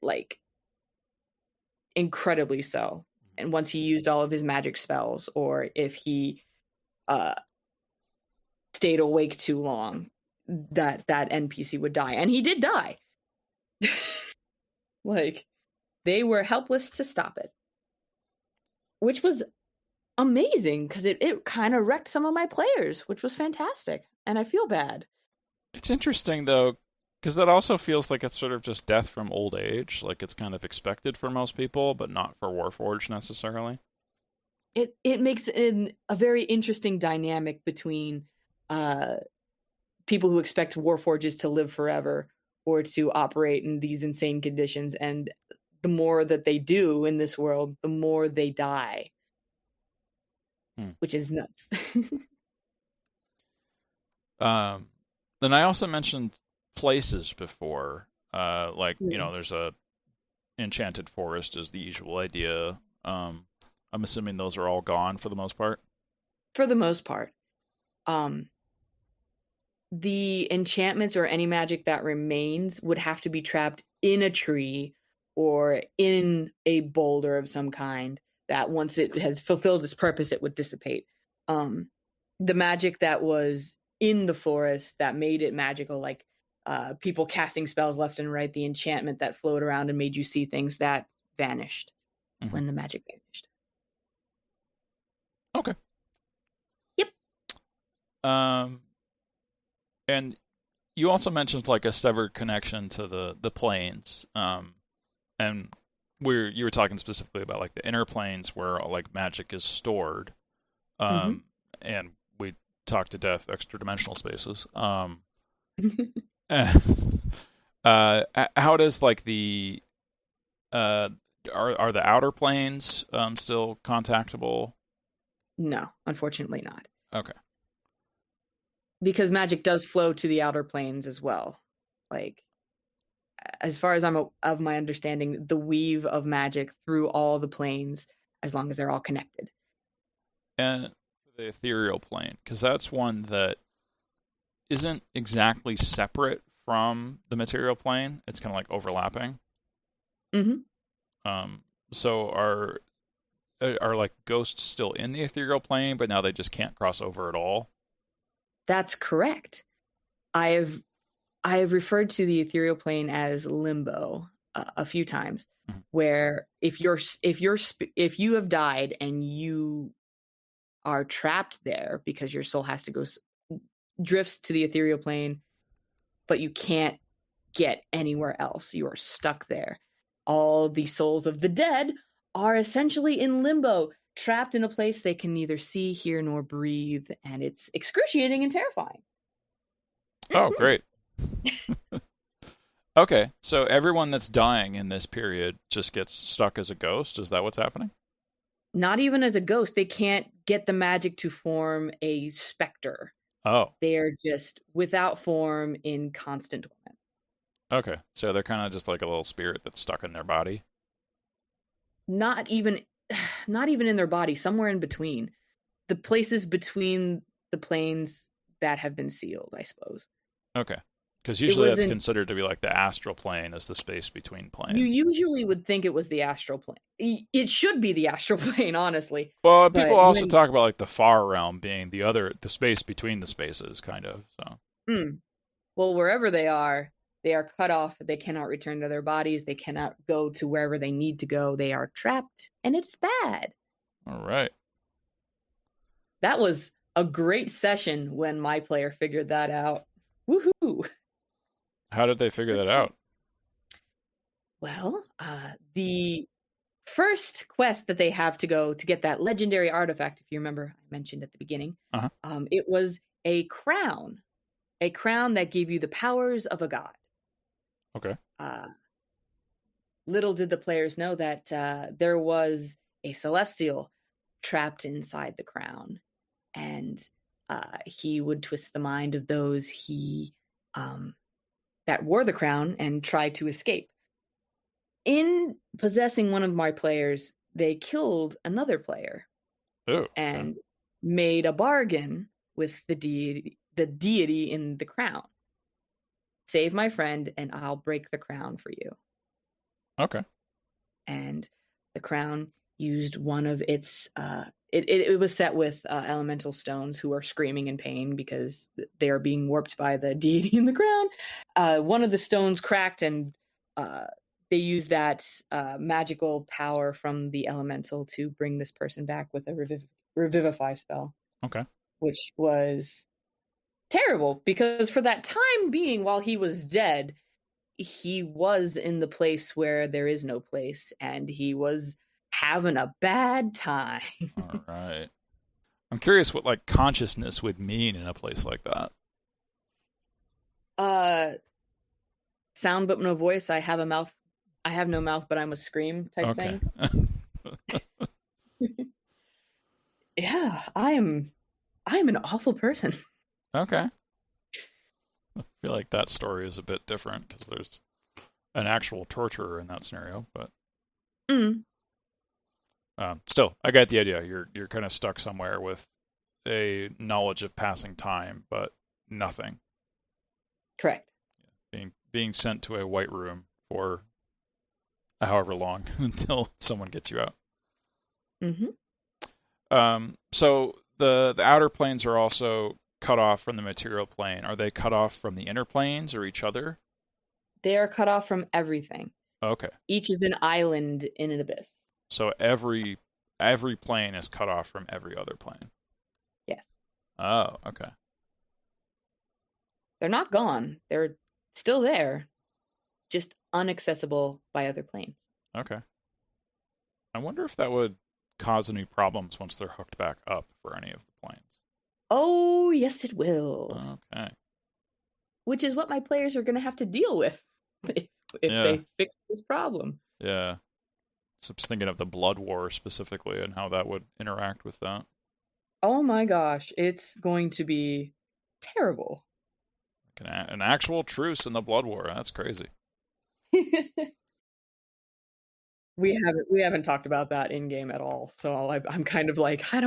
like incredibly so. And once he used all of his magic spells, or if he stayed awake too long, that NPC would die, and he did die. Like, they were helpless to stop it, which was amazing because it kind of wrecked some of my players, which was fantastic, and I feel bad. It's interesting though, because that also feels like it's sort of just death from old age. Like it's kind of expected for most people, but not for Warforged necessarily. It makes a very interesting dynamic between people who expect Warforges to live forever or to operate in these insane conditions, and the more that they do in this world, the more they die, which is nuts. Then I also mentioned places before, there's a enchanted forest is the usual idea. I'm assuming those are all gone for the most part. For the most part, the enchantments or any magic that remains would have to be trapped in a tree or in a boulder of some kind that once it has fulfilled its purpose, it would dissipate. The magic that was in the forest that made it magical, like people casting spells left and right, the enchantment that flowed around and made you see things, that vanished when the magic vanished. Okay. Yep. And you also mentioned like a severed connection to the planes. And you were talking specifically about like the inner planes where like magic is stored. And we talked to death extra dimensional spaces. How does like the are the outer planes still contactable? No, unfortunately not. Okay. Because magic does flow to the outer planes as well. Like, as far as I'm of my understanding, the weave of magic through all the planes, as long as they're all connected. And the ethereal plane, because that's one that isn't exactly separate from the material plane. It's kind of like overlapping. So are like ghosts still in the ethereal plane, but now they just can't cross over at all? That's correct. I have referred to the ethereal plane as limbo a few times, where if you have died and you are trapped there because your soul has to go drifts to the ethereal plane, but you can't get anywhere else. You are stuck there. All the souls of the dead are essentially in limbo, trapped in a place they can neither see, hear, nor breathe, and it's excruciating and terrifying. Oh, great. Okay, so everyone that's dying in this period just gets stuck as a ghost? Is that what's happening? Not even as a ghost. They can't get the magic to form a specter. Oh. They're just without form in constant torment. Okay, so they're kind of just like a little spirit that's stuck in their body? Not even in their body, somewhere in between. The places between the planes that have been sealed, I suppose. Okay. Because usually that's considered to be like the astral plane as the space between planes. You usually would think it was the astral plane. It should be the astral plane, honestly. Well, people also talk about like the far realm being the space between the spaces, kind of. So. Well, wherever they are cut off. They cannot return to their bodies. They cannot go to wherever they need to go. They are trapped, and it's bad. All right. That was a great session when my player figured that out. Woohoo! How did they figure that out? Well, the first quest that they have to go to get that legendary artifact, if you remember, I mentioned at the beginning, it was a crown that gave you the powers of a god. Okay. Little did the players know that there was a celestial trapped inside the crown, and he would twist the mind of those that wore the crown and tried to escape. In possessing one of my players, they killed another player and made a bargain with the deity in the crown. Save my friend, and I'll break the crown for you. Okay. And the crown used one of its it was set with elemental stones who are screaming in pain because they are being warped by the deity in the crown. One of the stones cracked, and they used that magical power from the elemental to bring this person back with a revivify spell. Okay. Which was terrible, because for that time being, while he was dead, he was in the place where there is no place, and he was having a bad time. All right. I'm curious what like consciousness would mean in a place like that. Sound but no voice. I have no mouth, but I must scream type thing. Yeah, I'm an awful person. Okay. I feel like that story is a bit different because there's an actual torturer in that scenario, but still, I get the idea. You're kind of stuck somewhere with a knowledge of passing time, but nothing. Correct. Being sent to a white room for however long until someone gets you out. So the outer planes are also cut off from the material plane. Are they cut off from the inner planes or each other? They are cut off from everything. Okay. Each is an island in an abyss. So every plane is cut off from every other plane. Yes. Oh, okay. They're not gone. They're still there, just inaccessible by other planes. Okay. I wonder if that would cause any problems once they're hooked back up for any of the planes. Oh, yes, it will. Okay. Which is what my players are going to have to deal with if they fix this problem. Yeah. So I'm just thinking of the Blood War specifically and how that would interact with that. Oh my gosh, it's going to be terrible. An actual truce in the Blood War. That's crazy. We haven't talked about that in game at all, so I'm kind of like, I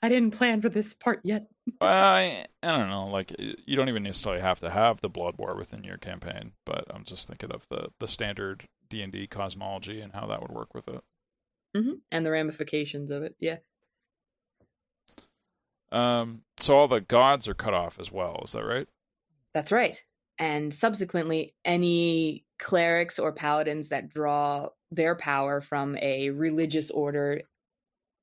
didn't plan for this part yet. I don't know, like you don't even necessarily have to have the Blood War within your campaign, but I'm just thinking of the standard D&D cosmology and how that would work with it. And the ramifications of it, yeah. So all the gods are cut off as well, is that right? That's right. And subsequently, any clerics or paladins that draw their power from a religious order,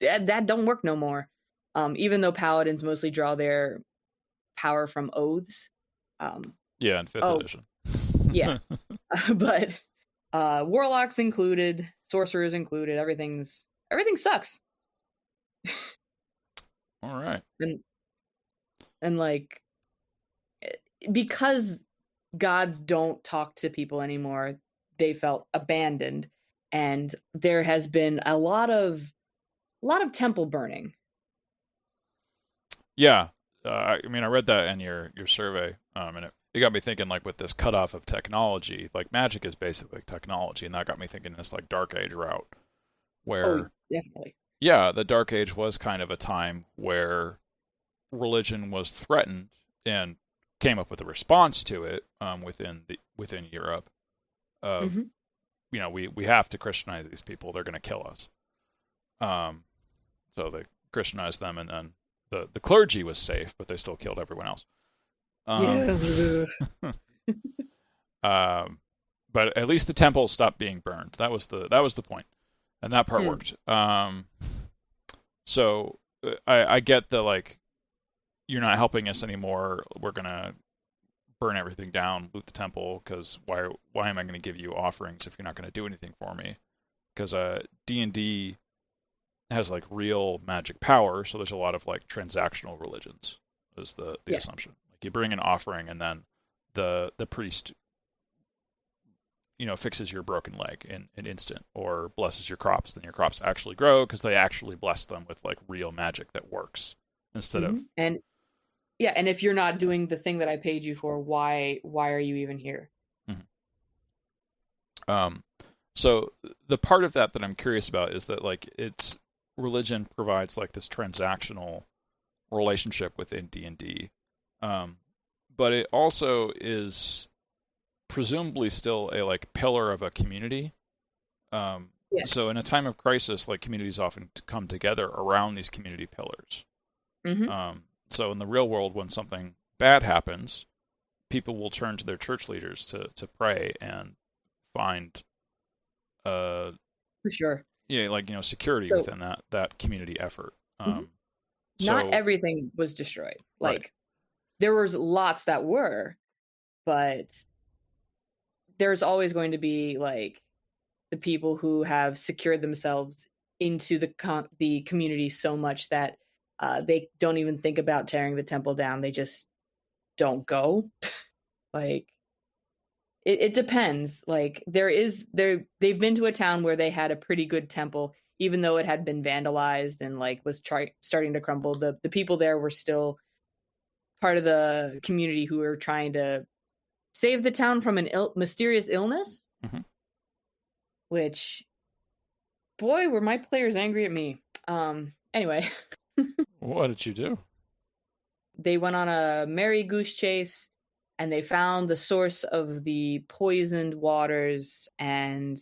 that don't work no more. Even though paladins mostly draw their power from oaths. Yeah, in 5th edition. Yeah. But warlocks included, sorcerers included, everything sucks. All right. And like, because gods don't talk to people anymore, they felt abandoned, and there has been a lot of temple burning. Yeah, I mean, I read that in your survey, and it got me thinking, like, with this cutoff of technology, like magic is basically technology, and that got me thinking this like Dark Age route, where definitely, yeah, the Dark Age was kind of a time where religion was threatened and came up with a response to it within Europe of we have to Christianize these people, they're going to kill us. So they Christianized them, and then the clergy was safe, but they still killed everyone else. But at least the temples stopped being burned. That was the point, and that part worked. So I get the, like, you're not helping us anymore, we're gonna burn everything down, loot the temple, because why am I going to give you offerings if you're not going to do anything for me? Because D&D has like real magic power, so there's a lot of like transactional religions is the Yeah. assumption. Like you bring an offering and then the priest, fixes your broken leg in an instant or blesses your crops. Then your crops actually grow because they actually bless them with like real magic that works instead of. And yeah, and if you're not doing the thing that I paid you for, why are you even here? So the part of that I'm curious about is that like it's religion provides like this transactional relationship within D&D, but it also is presumably still a like pillar of a community. Yeah. So in a time of crisis, like communities often come together around these community pillars. So in the real world, when something bad happens, people will turn to their church leaders to pray and find For sure. yeah, like security within that community effort. Not everything was destroyed. Like right. there was lots that were, but there's always going to be like the people who have secured themselves into the community so much that they don't even think about tearing the temple down. They just don't go. Like it depends. Like they've been to a town where they had a pretty good temple, even though it had been vandalized and like was starting to crumble. The people there were still part of the community who were trying to save the town from an mysterious illness. Which, boy, were my players angry at me. Anyway. What did you do? They went on a merry goose chase and they found the source of the poisoned waters, and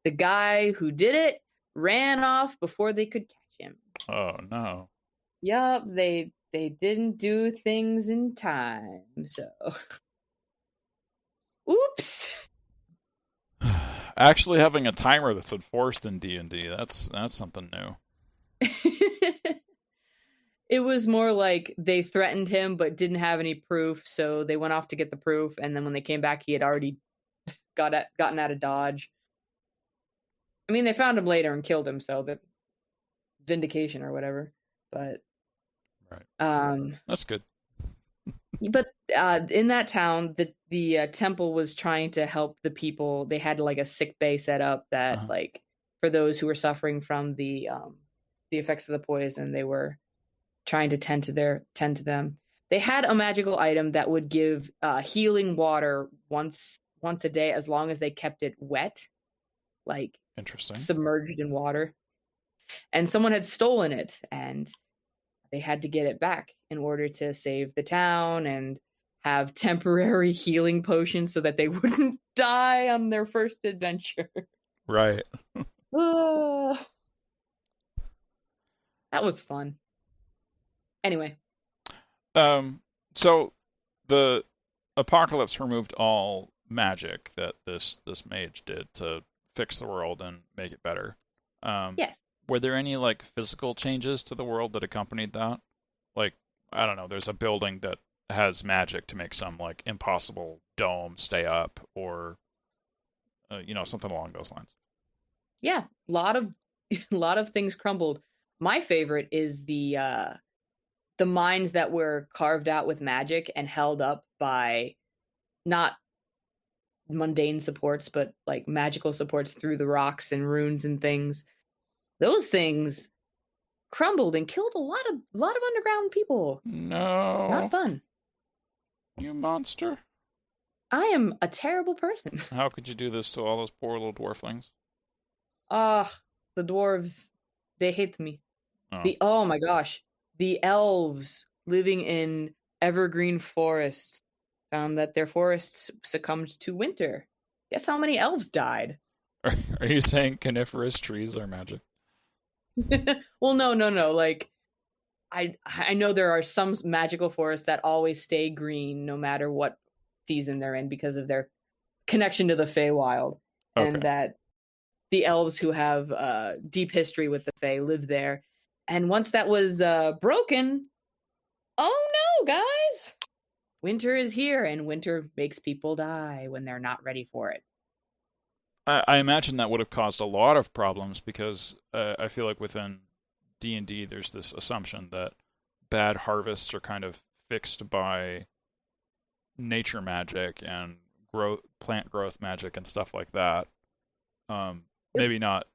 the guy who did it ran off before they could catch him. Oh no. Yup, they didn't do things in time, so oops. Actually having a timer that's enforced in D&D, that's something new. It was more like they threatened him but didn't have any proof, so they went off to get the proof, and then when they came back, he had already gotten out of Dodge. I mean, they found him later and killed him, so that vindication or whatever. But right, that's good. But in that town, the temple was trying to help the people. They had like a sick bay set up that like for those who were suffering from the effects of the poison, they were trying to tend to them. They had a magical item that would give healing water once a day as long as they kept it wet, like interesting, submerged in water. And someone had stolen it, and they had to get it back in order to save the town and have temporary healing potions so that they wouldn't die on their first adventure. Right. That was fun. Anyway. So the apocalypse removed all magic that this mage did to fix the world and make it better. Yes. Were there any like physical changes to the world that accompanied that? Like, I don't know, there's a building that has magic to make some like impossible dome stay up, or something along those lines. Yeah, a lot of things crumbled. My favorite is the mines that were carved out with magic and held up by not mundane supports, but like magical supports through the rocks and runes and things. Those things crumbled and killed a lot of underground people. No. Not fun. You monster. I am a terrible person. How could you do this to all those poor little dwarflings? The dwarves, they hate me. Oh my gosh. The elves living in evergreen forests found that their forests succumbed to winter. Guess how many elves died? Are you saying coniferous trees are magic? Well, no. Like, I know there are some magical forests that always stay green no matter what season they're in because of their connection to the Feywild, and that the elves who have deep history with the Fey live there. And once that was broken, oh no, guys! Winter is here, and winter makes people die when they're not ready for it. I imagine that would have caused a lot of problems because I feel like within D&D there's this assumption that bad harvests are kind of fixed by nature magic and plant growth magic and stuff like that. Maybe not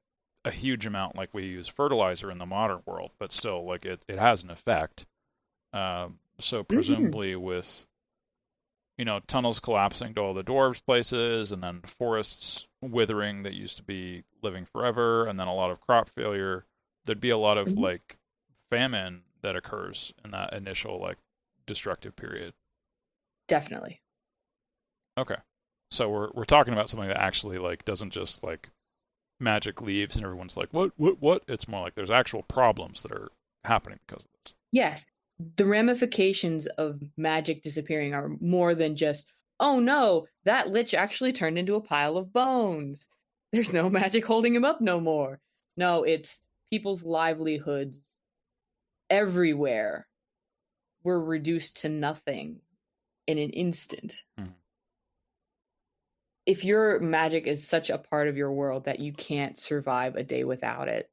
a huge amount like we use fertilizer in the modern world, but still, like it has an effect. So presumably with, tunnels collapsing to all the dwarves' places, and then forests withering that used to be living forever, and then a lot of crop failure, there'd be a lot of like famine that occurs in that initial like destructive period. Definitely. Okay. So we're talking about something that actually like doesn't just like magic leaves and everyone's like, what? It's more like there's actual problems that are happening because of this. Yes. The ramifications of magic disappearing are more than just, oh no, that lich actually turned into a pile of bones. There's no magic holding him up no more. No, it's people's livelihoods everywhere were reduced to nothing in an instant. Mm-hmm. If your magic is such a part of your world that you can't survive a day without it,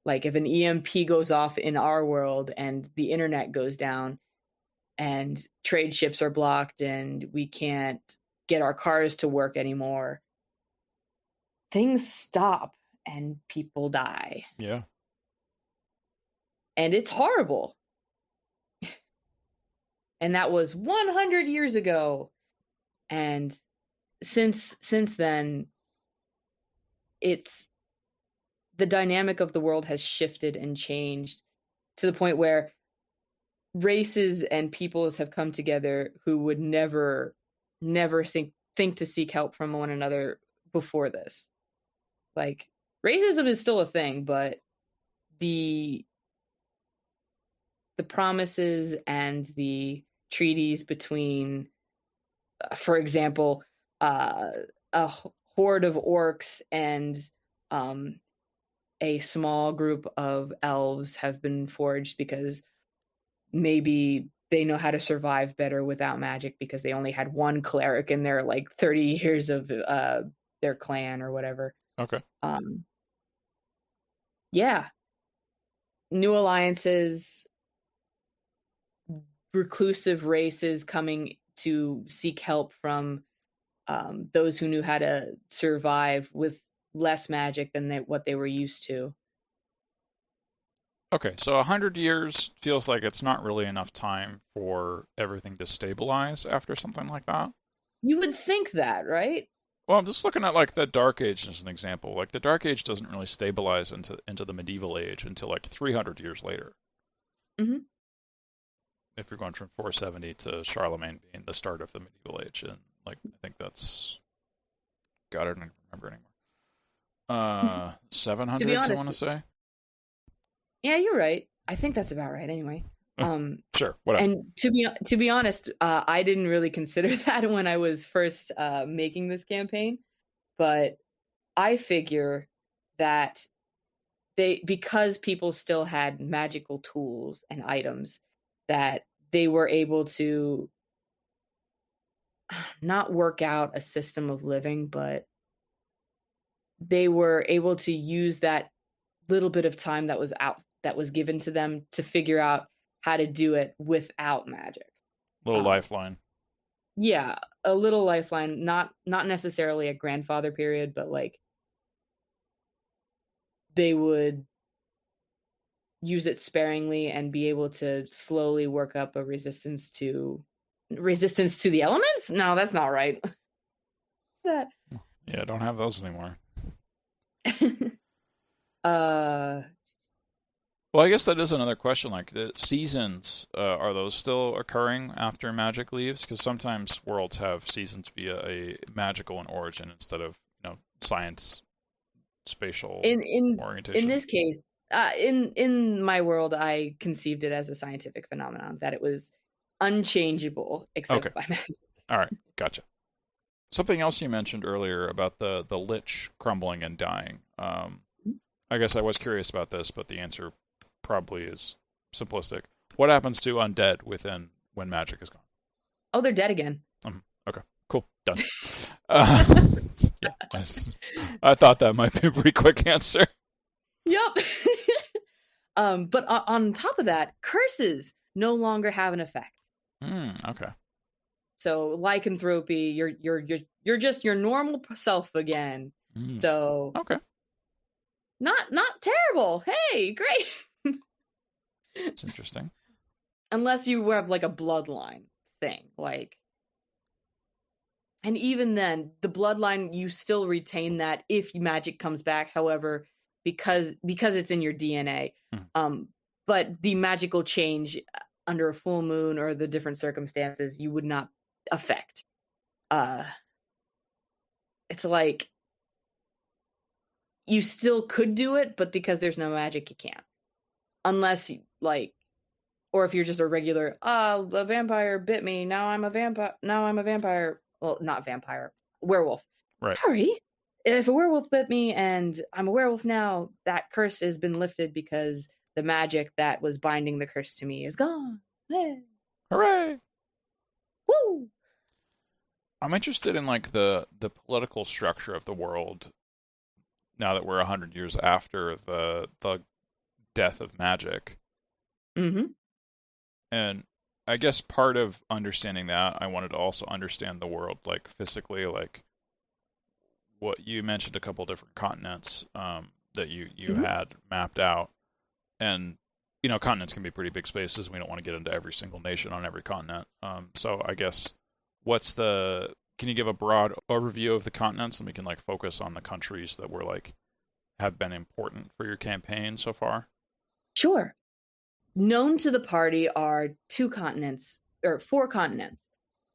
like if an EMP goes off in our world and the internet goes down and trade ships are blocked and we can't get our cars to work anymore, things stop and people die. Yeah. And it's horrible. And that was 100 years ago. And since then, it's the dynamic of the world has shifted and changed to the point where races and peoples have come together who would never think to seek help from one another before this. Like, racism is still a thing, but the promises and the treaties between, for example, a horde of orcs and a small group of elves have been forged because maybe they know how to survive better without magic because they only had one cleric in their like 30 years of their clan or whatever. Okay. Yeah. New alliances, reclusive races coming to seek help from those who knew how to survive with less magic than what they were used to. Okay, so 100 years feels like it's not really enough time for everything to stabilize after something like that. You would think that, right? Well, I'm just looking at like the Dark Age as an example. Like the Dark Age doesn't really stabilize into the medieval age until like 300 years later. Mm-hmm. If you're going from 470 to Charlemagne being the start of the medieval age, and like I think that's, God, I don't even remember anymore. 700s, I want to say. Yeah, you're right. I think that's about right anyway. Sure, whatever. And to be honest, I didn't really consider that when I was first making this campaign, but I figure that because people still had magical tools and items, that they were able to not work out a system of living, but they were able to use that little bit of time that was given to them to figure out how to do it without magic. Little lifeline. Yeah, a little lifeline, not necessarily a grandfather period, but like they would use it sparingly and be able to slowly work up a resistance to the elements? No, that's not right. Yeah, I don't have those anymore. Well, I guess that is another question. Like the seasons, are those still occurring after magic leaves? Because sometimes worlds have seasons via a magical in origin instead of science, spatial orientation. In this case, in my world, I conceived it as a scientific phenomenon that it was unchangeable except by magic. All right, gotcha. Something else you mentioned earlier about the lich crumbling and dying. I guess I was curious about this, but the answer probably is simplistic. What happens to undead when magic is gone? Oh, they're dead again. Okay, cool, done. Yeah, I thought that might be a pretty quick answer. Yep. But on top of that, curses no longer have an effect. Okay. So lycanthropy, you're just your normal self again. So okay. Not terrible. Hey, great. It's interesting. Unless you have like a bloodline thing, like, and even then, the bloodline, you still retain that if magic comes back. However, because it's in your DNA, but the magical change under a full moon or the different circumstances, you would not affect. It's like you still could do it, but because there's no magic, you can't. Unless like, or if you're just a regular, the vampire bit me. Now I'm a vampire. Well, not vampire, werewolf. Right. Sorry. If a werewolf bit me and I'm a werewolf now, that curse has been lifted because the magic that was binding the curse to me is gone. Hey. Hooray! Woo! I'm interested in like the political structure of the world now that we're 100 years after the death of magic. Mm-hmm. And I guess part of understanding that, I wanted to also understand the world, like physically, like what you mentioned a couple different continents that you had mapped out. And, continents can be pretty big spaces. We don't want to get into every single nation on every continent. So I guess can you give a broad overview of the continents and we can like focus on the countries that were like, have been important for your campaign so far? Sure. Known to the party are 2 continents or 4 continents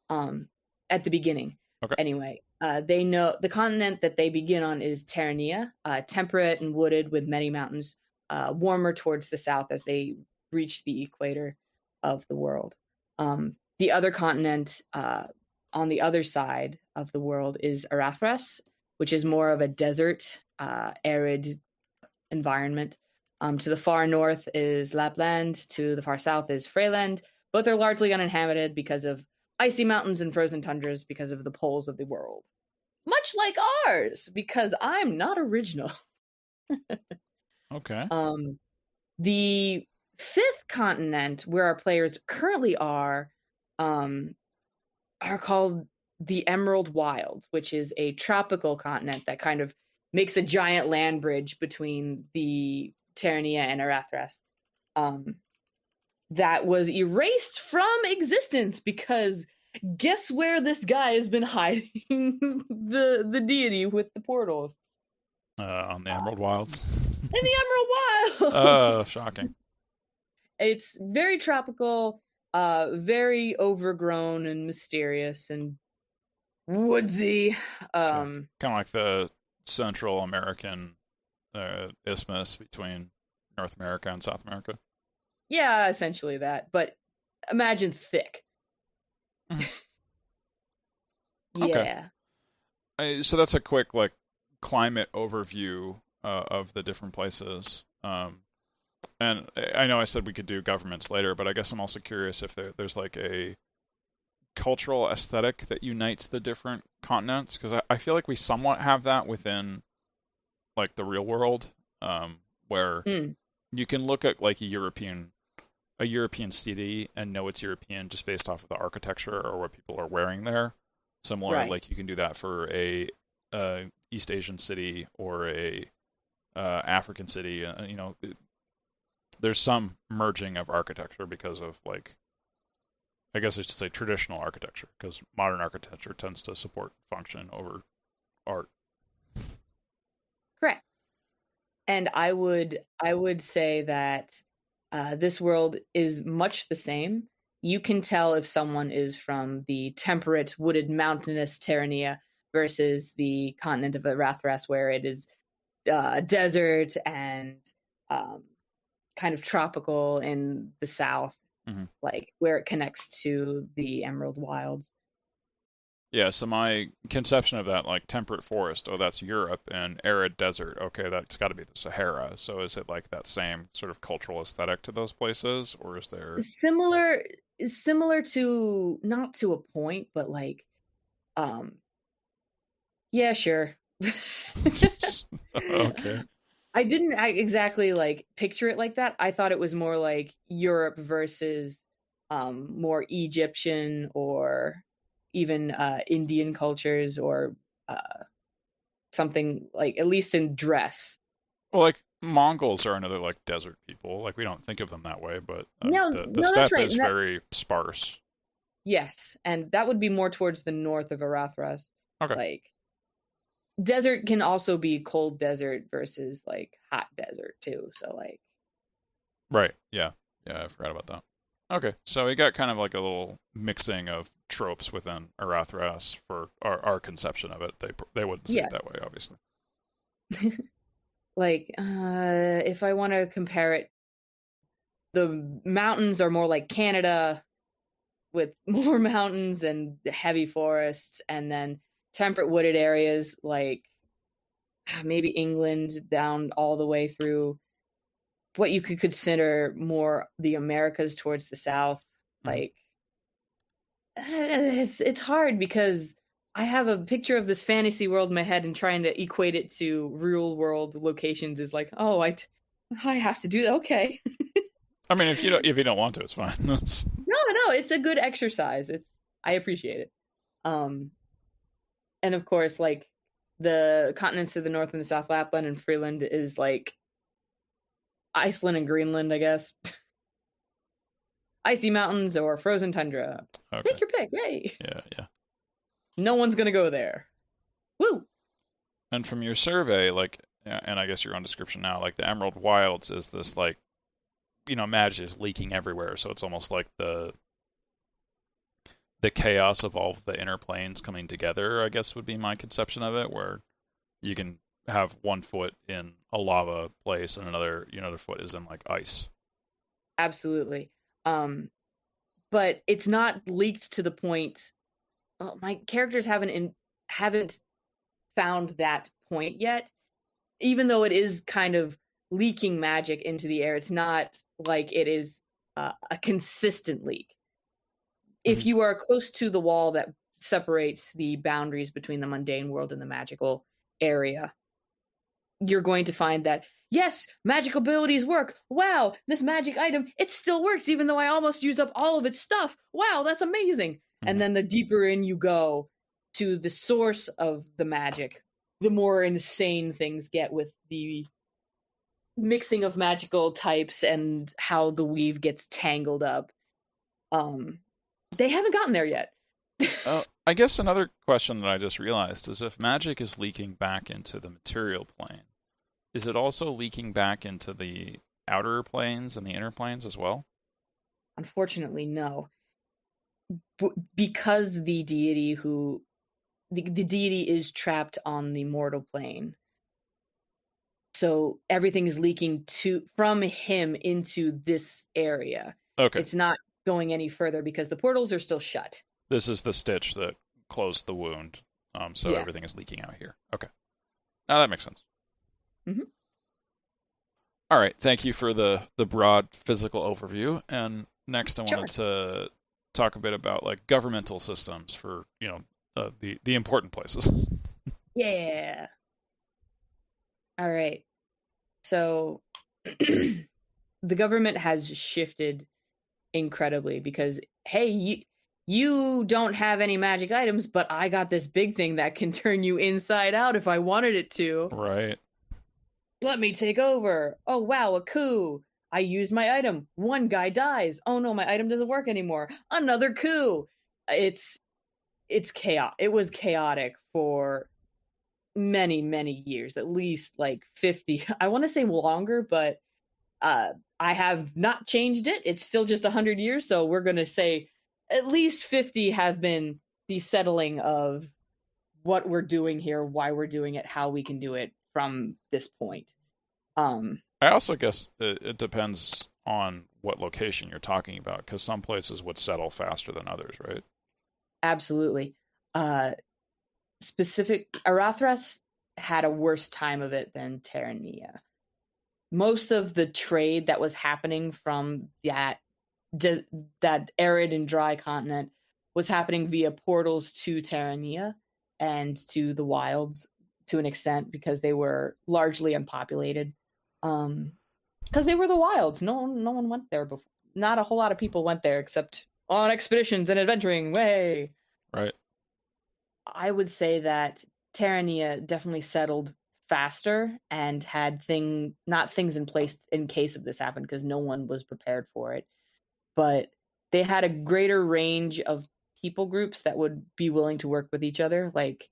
at the beginning. Okay. Anyway, they know the continent that they begin on is Terrania, temperate and wooded with many mountains, warmer towards the south as they reach the equator of the world. The other continent on the other side of the world is Arathras, which is more of a desert, arid environment. To the far north is Lapland. To the far south is Freyland. Both are largely uninhabited because of icy mountains and frozen tundras because of the poles of the world. Much like ours, because I'm not original. Okay. The 5th continent, where our players currently are called the Emerald Wild, which is a tropical continent that kind of makes a giant land bridge between the Terrania and Arathras. That was erased from existence because guess where this guy has been hiding the deity with the portals? On the Emerald Wilds. In the Emerald Wild! Oh, shocking. It's very tropical, very overgrown and mysterious and woodsy. Kind of like the Central American isthmus between North America and South America. Yeah, essentially that. But imagine thick. Mm-hmm. Yeah. Okay. So that's a quick like climate overview of the different places. And I know I said we could do governments later, but I guess I'm also curious if there's like a cultural aesthetic that unites the different continents, because I feel like we somewhat have that within like the real world, where you can look at like a European city and know it's European just based off of the architecture or what people are wearing there. Similar, Right. like you can do that for a East Asian city or a African city. There's some merging of architecture because of like, I guess I should say traditional architecture, because modern architecture tends to support function over art. Correct. And I would say that this world is much the same. You can tell if someone is from the temperate, wooded, mountainous Terrania versus the continent of Arathras, where it is desert and kind of tropical in the south, like where it connects to the Emerald Wilds. Yeah, so my conception of that, like temperate forest, oh, that's Europe, and arid desert, okay, that's got to be the Sahara. So is it like that same sort of cultural aesthetic to those places, or is there similar to, not to a point, but like, yeah, sure. Okay. I didn't exactly like picture it like that. I thought it was more like Europe versus more Egyptian or even Indian cultures, or something like, at least in dress. Well, like Mongols are another like desert people. Like we don't think of them that way, but the No, that's steppe right. is very sparse. Yes, and that would be more towards the north of Arathras. Okay. Like, desert can also be cold desert versus like hot desert too. So like, Right. Yeah. Yeah, I forgot about that. Okay, so we got kind of like a little mixing of tropes within Arathras for our conception of it. They wouldn't say yeah, it that way, obviously. like if I want to compare it, the mountains are more like Canada with more mountains and heavy forests, and then temperate wooded areas like maybe England down all the way through what you could consider more the Americas towards the south. Like, it's hard because I have a picture of this fantasy world in my head, and trying to equate it to real world locations is like, oh, I have to do that. Okay. I mean, if you don't want to, it's fine. No, it's a good exercise. I appreciate it. And of course, like the continents to the north and the south, Lapland and Freeland, is like Iceland and Greenland, I guess. Icy mountains or frozen tundra. Okay. Take your pick. Yay. Yeah. No one's gonna go there. Woo. And from your survey, like, and I guess your own description now, like the Emerald Wilds is this like, magic is leaking everywhere. So it's almost like the chaos of all of the inner planes coming together, I guess would be my conception of it, where you can have one foot in a lava place and another foot is in like ice. Absolutely. But it's not leaked to the point. Well, my characters haven't found that point yet. Even though it is kind of leaking magic into the air, it's not like it is a consistent leak. If you are close to the wall that separates the boundaries between the mundane world and the magical area, you're going to find that, yes, magic abilities work. Wow, this magic item, it still works even though I almost used up all of its stuff. Wow, that's amazing. And then the deeper in you go to the source of the magic, the more insane things get with the mixing of magical types and how the weave gets tangled up. They haven't gotten there yet. I guess another question that I just realized is, if magic is leaking back into the material plane, is it also leaking back into the outer planes and the inner planes as well? Unfortunately, no. Because the deity the deity is trapped on the mortal plane. So everything is leaking from him into this area. Okay. It's not going any further because the portals are still shut. This is the stitch that closed the wound. So yes. Everything is leaking out here. Okay. Now that makes sense. Mm-hmm. All right. Thank you for the broad physical overview. And next I wanted to talk a bit about like governmental systems for, the important places. Yeah. All right. So the government has shifted incredibly because, hey, you don't have any magic items, but I got this big thing that can turn you inside out if I wanted it to. Right. Let me take over. Oh, wow, a coup. I used my item. One guy dies. Oh no, my item doesn't work anymore. Another coup. It's chaos. It was chaotic for many, many years, at least like 50. I want to say longer, but I have not changed it. It's still just 100 years, so we're going to say at least 50 have been the settling of what we're doing here, why we're doing it, how we can do it from this point. I also guess it depends on what location you're talking about, because some places would settle faster than others, right? Absolutely. Arathras had a worse time of it than Terrania. Most of the trade that was happening from that arid and dry continent was happening via portals to Terrania and to the wilds to an extent, because they were largely unpopulated. Because they were the wilds. No one went there before. not a whole lot of people went there except on expeditions and adventuring. Way. Right. I would say that Terrania definitely settled faster and had not things in place in case of this happened, because no one was prepared for it. But they had a greater range of people groups that would be willing to work with each other. Like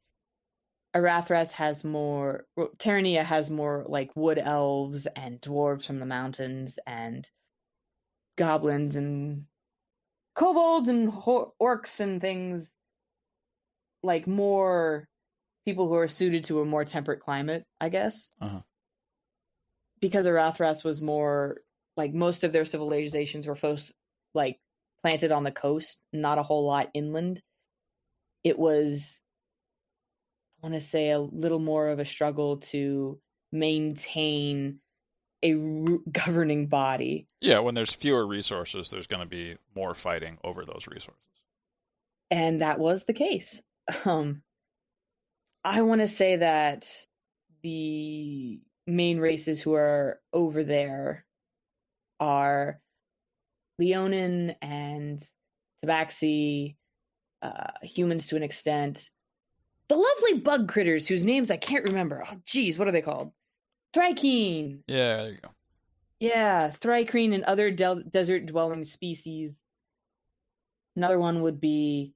Arathras has more, Terrania has more like wood elves and dwarves from the mountains and goblins and kobolds and orcs and things, like more people who are suited to a more temperate climate, I guess. Uh-huh. Because Arathras was more like, most of their civilizations were like planted on the coast, not a whole lot inland. It was, I want to say, a little more of a struggle to maintain a governing body. Yeah, when there's fewer resources, there's going to be more fighting over those resources. And that was the case. I want to say that the main races who are over there are Leonin and Tabaxi, humans to an extent. The lovely bug critters whose names I can't remember. Oh, geez, what are they called? Thrykeen. Yeah, there you go. Yeah, Thrykeen and other desert-dwelling species. Another one would be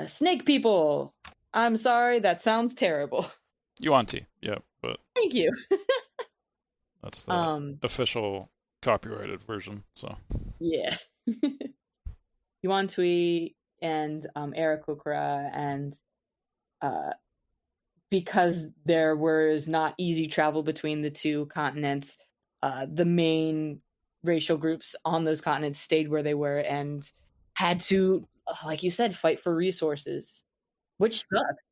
snake people. I'm sorry, that sounds terrible. Yuan-Ti, yeah, but Thank you. that's the official copyrighted version, so. Yeah. Yuan-Ti and Aarakocra, and because there was not easy travel between the two continents, the main racial groups on those continents stayed where they were and had to, like you said, fight for resources, which sucks.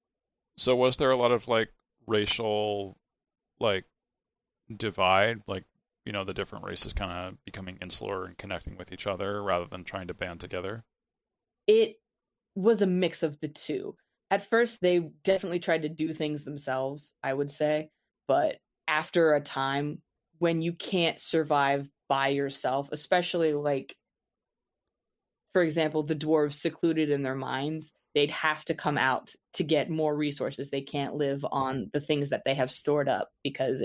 So was there a lot of like racial like divide, like, you know, the different races kind of becoming insular and connecting with each other rather than trying to band together? It was a mix of the two. At first, they definitely tried to do things themselves, I would say. But after a time, when you can't survive by yourself, especially like, for example, the dwarves secluded in their mines, they'd have to come out to get more resources. They can't live on the things that they have stored up because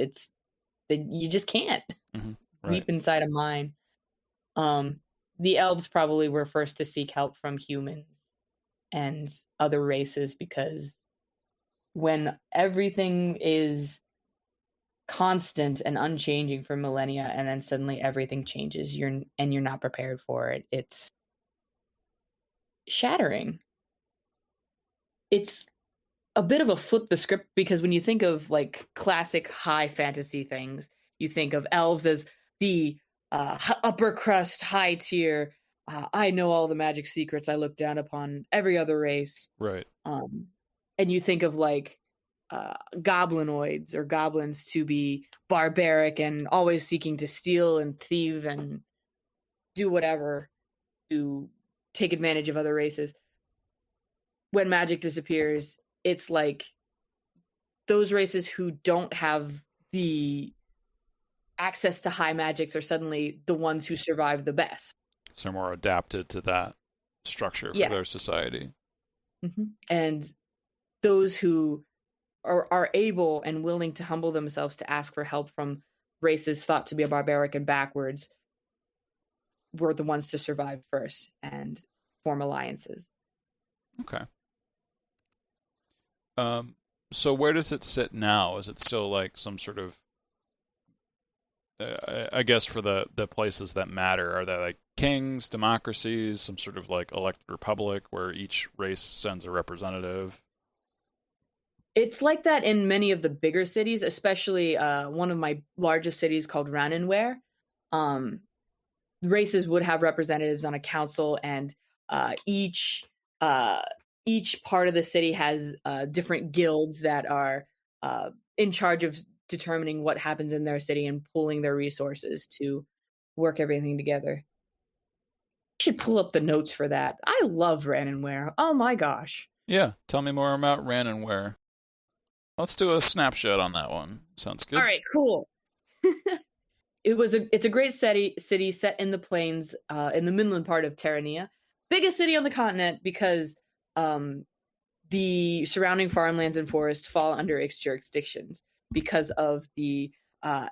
you just can't. Mm-hmm. Right. Deep inside a mine. The elves probably were first to seek help from humans and other races, because when everything is constant and unchanging for millennia and then suddenly everything changes, you're not prepared for it, it's shattering. It's a bit of a flip the script, because when you think of like classic high fantasy things, you think of elves as the upper crust, high tier. I know all the magic secrets. I look down upon every other race. Right. And you think of like goblinoids or goblins to be barbaric and always seeking to steal and thieve and do whatever to take advantage of other races. When magic disappears, it's like those races who don't have the access to high magics are suddenly the ones who survive the best. So more adapted to that structure for their society. Mm-hmm. And those who are able and willing to humble themselves to ask for help from races thought to be barbaric and backwards were the ones to survive first and form alliances. Okay. So where does it sit now? Is it still like some sort of, I guess for the places that matter, are they like kings, democracies, some sort of like elected republic where each race sends a representative? It's like that in many of the bigger cities, especially one of my largest cities called Ranenware. Races would have representatives on a council, and each part of the city has different guilds that are in charge of determining what happens in their city and pooling their resources to work everything together. You should pull up the notes for that. I love Ranenware. Oh my gosh. Yeah, tell me more about Ranenware. Let's do a snapshot on that one. Sounds good. All right, cool. it's a great city set in the plains, in the Midland part of Terrania. Biggest city on the continent because the surrounding farmlands and forests fall under its jurisdictions because of the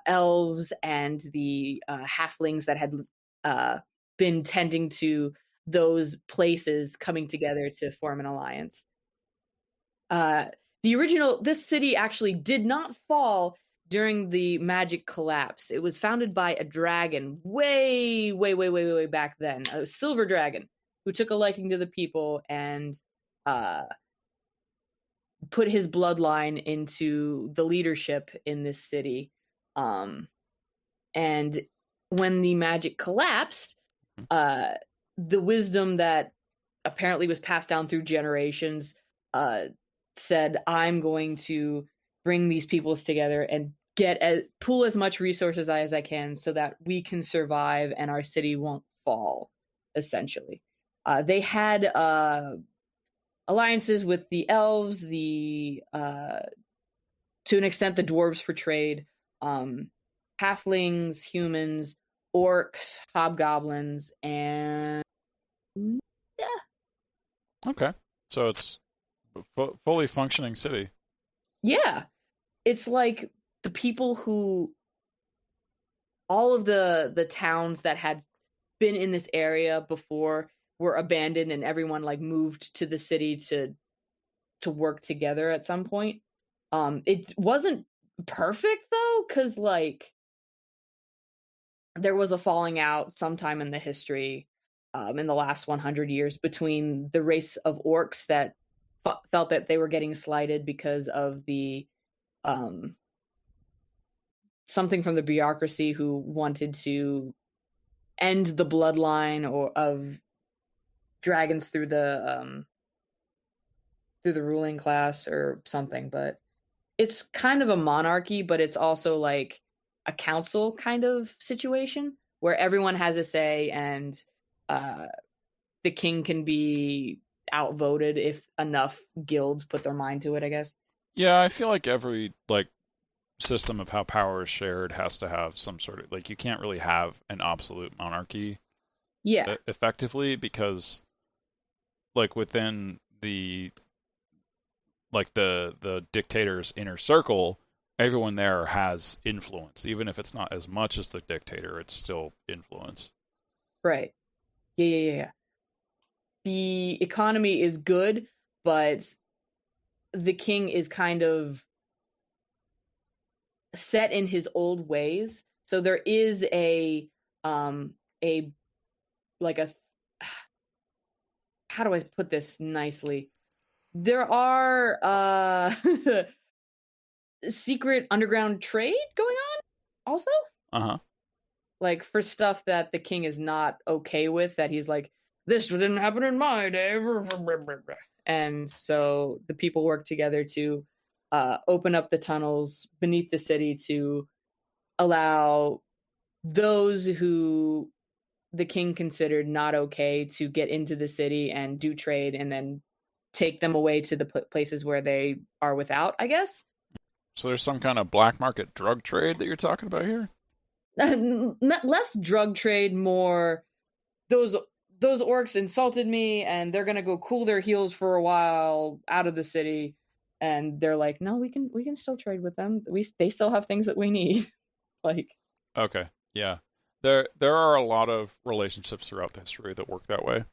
elves and the halflings that had been tending to those places coming together to form an alliance. This city actually did not fall during the magic collapse. It was founded by a dragon way, way, way, way, way back then, a silver dragon who took a liking to the people and put his bloodline into the leadership in this city. And when the magic collapsed, the wisdom that apparently was passed down through generations said, I'm going to bring these peoples together and pool as much resources as I can so that we can survive and our city won't fall, essentially. They had alliances with the elves, to an extent, the dwarves for trade, halflings, humans, orcs, hobgoblins, and yeah. Okay, so it's a fully functioning city. Yeah, it's like the people who, all of the towns that had been in this area before were abandoned, and everyone like moved to the city to work together at some point. It wasn't perfect though, because like there was a falling out sometime in the history, in the last 100 years, between the race of orcs that felt that they were getting slighted because of the something from the bureaucracy who wanted to end the bloodline of dragons through the ruling class or something. But it's kind of a monarchy, but it's also like a council kind of situation where everyone has a say, and the king can be outvoted if enough guilds put their mind to it, I guess. Yeah, I feel like every like system of how power is shared has to have some sort of, like, you can't really have an absolute monarchy effectively, because like within the dictator's inner circle, everyone there has influence. Even if it's not as much as the dictator, it's still influence. Right. Yeah. The economy is good, but the king is kind of set in his old ways. So there is how do I put this nicely? There are secret underground trade going on also. Uh-huh. Like for stuff that the king is not okay with, that he's like, this didn't happen in my day. And so the people work together to open up the tunnels beneath the city to allow those who the king considered not okay to get into the city and do trade, and then take them away to the places where they are without, I guess. So there's some kind of black market drug trade that you're talking about here? Less drug trade, more those orcs insulted me and they're gonna go cool their heels for a while out of the city, and they're like, no, we can still trade with them. They still have things that we need. Like, okay, yeah, there are a lot of relationships throughout the history that work that way.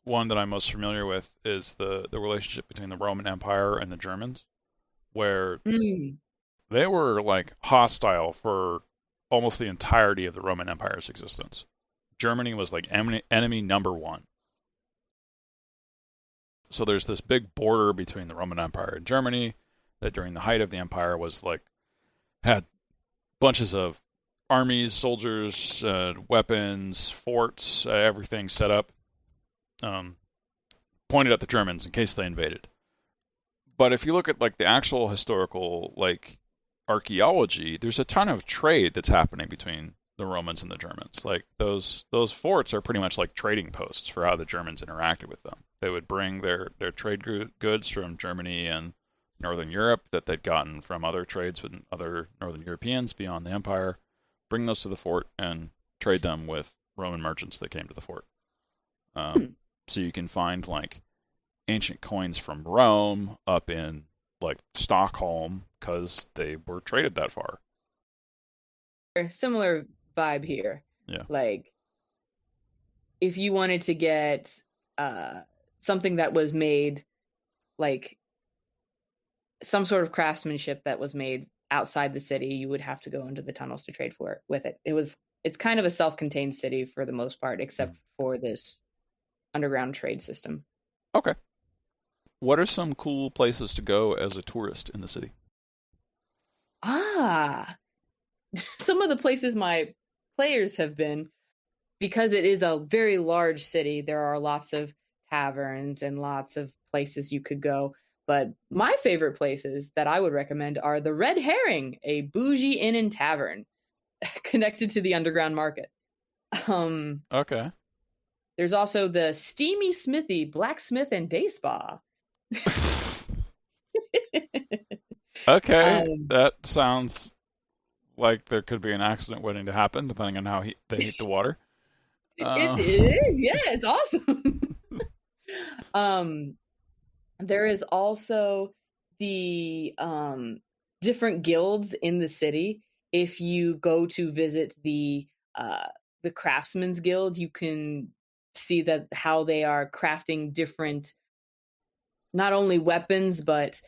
One that I'm most familiar with is the relationship between the Roman Empire and the Germans, where they were like hostile for almost the entirety of the Roman Empire's existence. Germany was like enemy number one. So there's this big border between the Roman Empire and Germany that during the height of the empire was like, had bunches of armies, soldiers, weapons, forts, everything set up, pointed at the Germans in case they invaded. But if you look at like the actual historical like archaeology, there's a ton of trade that's happening between the Romans and the Germans. Like those forts are pretty much like trading posts for how the Germans interacted with them. They would bring their trade goods from Germany and Northern Europe that they'd gotten from other trades with other Northern Europeans beyond the Empire, bring those to the fort and trade them with Roman merchants that came to the fort. So you can find like ancient coins from Rome up in like Stockholm because they were traded that far. Similar vibe here. Yeah. Like, if you wanted to get something that was made, like some sort of craftsmanship that was made outside the city, you would have to go into the tunnels to trade for it with it. It's kind of a self-contained city for the most part, except for this underground trade system. Okay. What are some cool places to go as a tourist in the city? Some of the places my players have been, because it is a very large city, there are lots of taverns and lots of places you could go. But my favorite places that I would recommend are the Red Herring, a bougie inn and tavern connected to the underground market. Okay. There's also the Steamy Smithy Blacksmith and Day Spa. Okay, that sounds like there could be an accident waiting to happen, depending on how they heat the water. It is, yeah, it's awesome. There is also the different guilds in the city. If you go to visit the Craftsman's Guild, you can see that how they are crafting different, not only weapons, but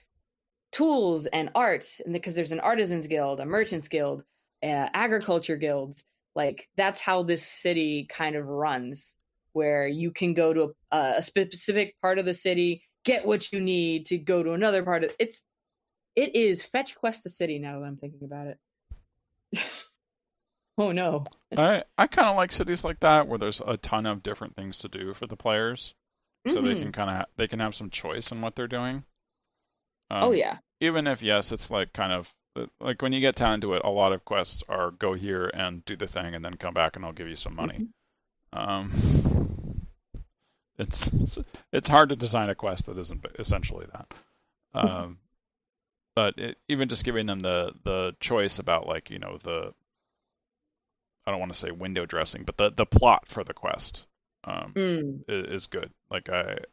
tools and arts. And because there's an artisans guild, a merchants guild, agriculture guilds. Like, that's how this city kind of runs, where you can go to a specific part of the city, get what you need to go to another part of it. It is Fetch Quest the City, now that I'm thinking about it. Oh no. I kind of like cities like that where there's a ton of different things to do for the players, so they can have some choice in what they're doing. Oh yeah. Even if, yes, it's like kind of like when you get down to it, a lot of quests are go here and do the thing and then come back and I'll give you some money. It's hard to design a quest that isn't essentially that. But even just giving them the choice about, like, you know, I don't want to say window dressing, but the plot for the quest is good. Like,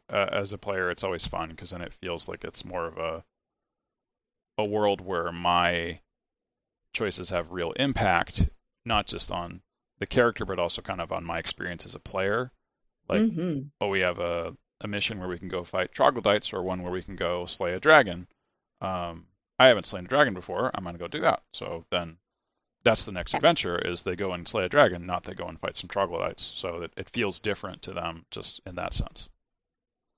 as a player, it's always fun because then it feels like it's more of a world where my choices have real impact, not just on the character, but also kind of on my experience as a player. Like, we have a mission where we can go fight troglodytes, or one where we can go slay a dragon. I haven't slain a dragon before. I'm going to go do that. So then that's the next adventure, is they go and slay a dragon, not they go and fight some troglodytes. So that it feels different to them just in that sense.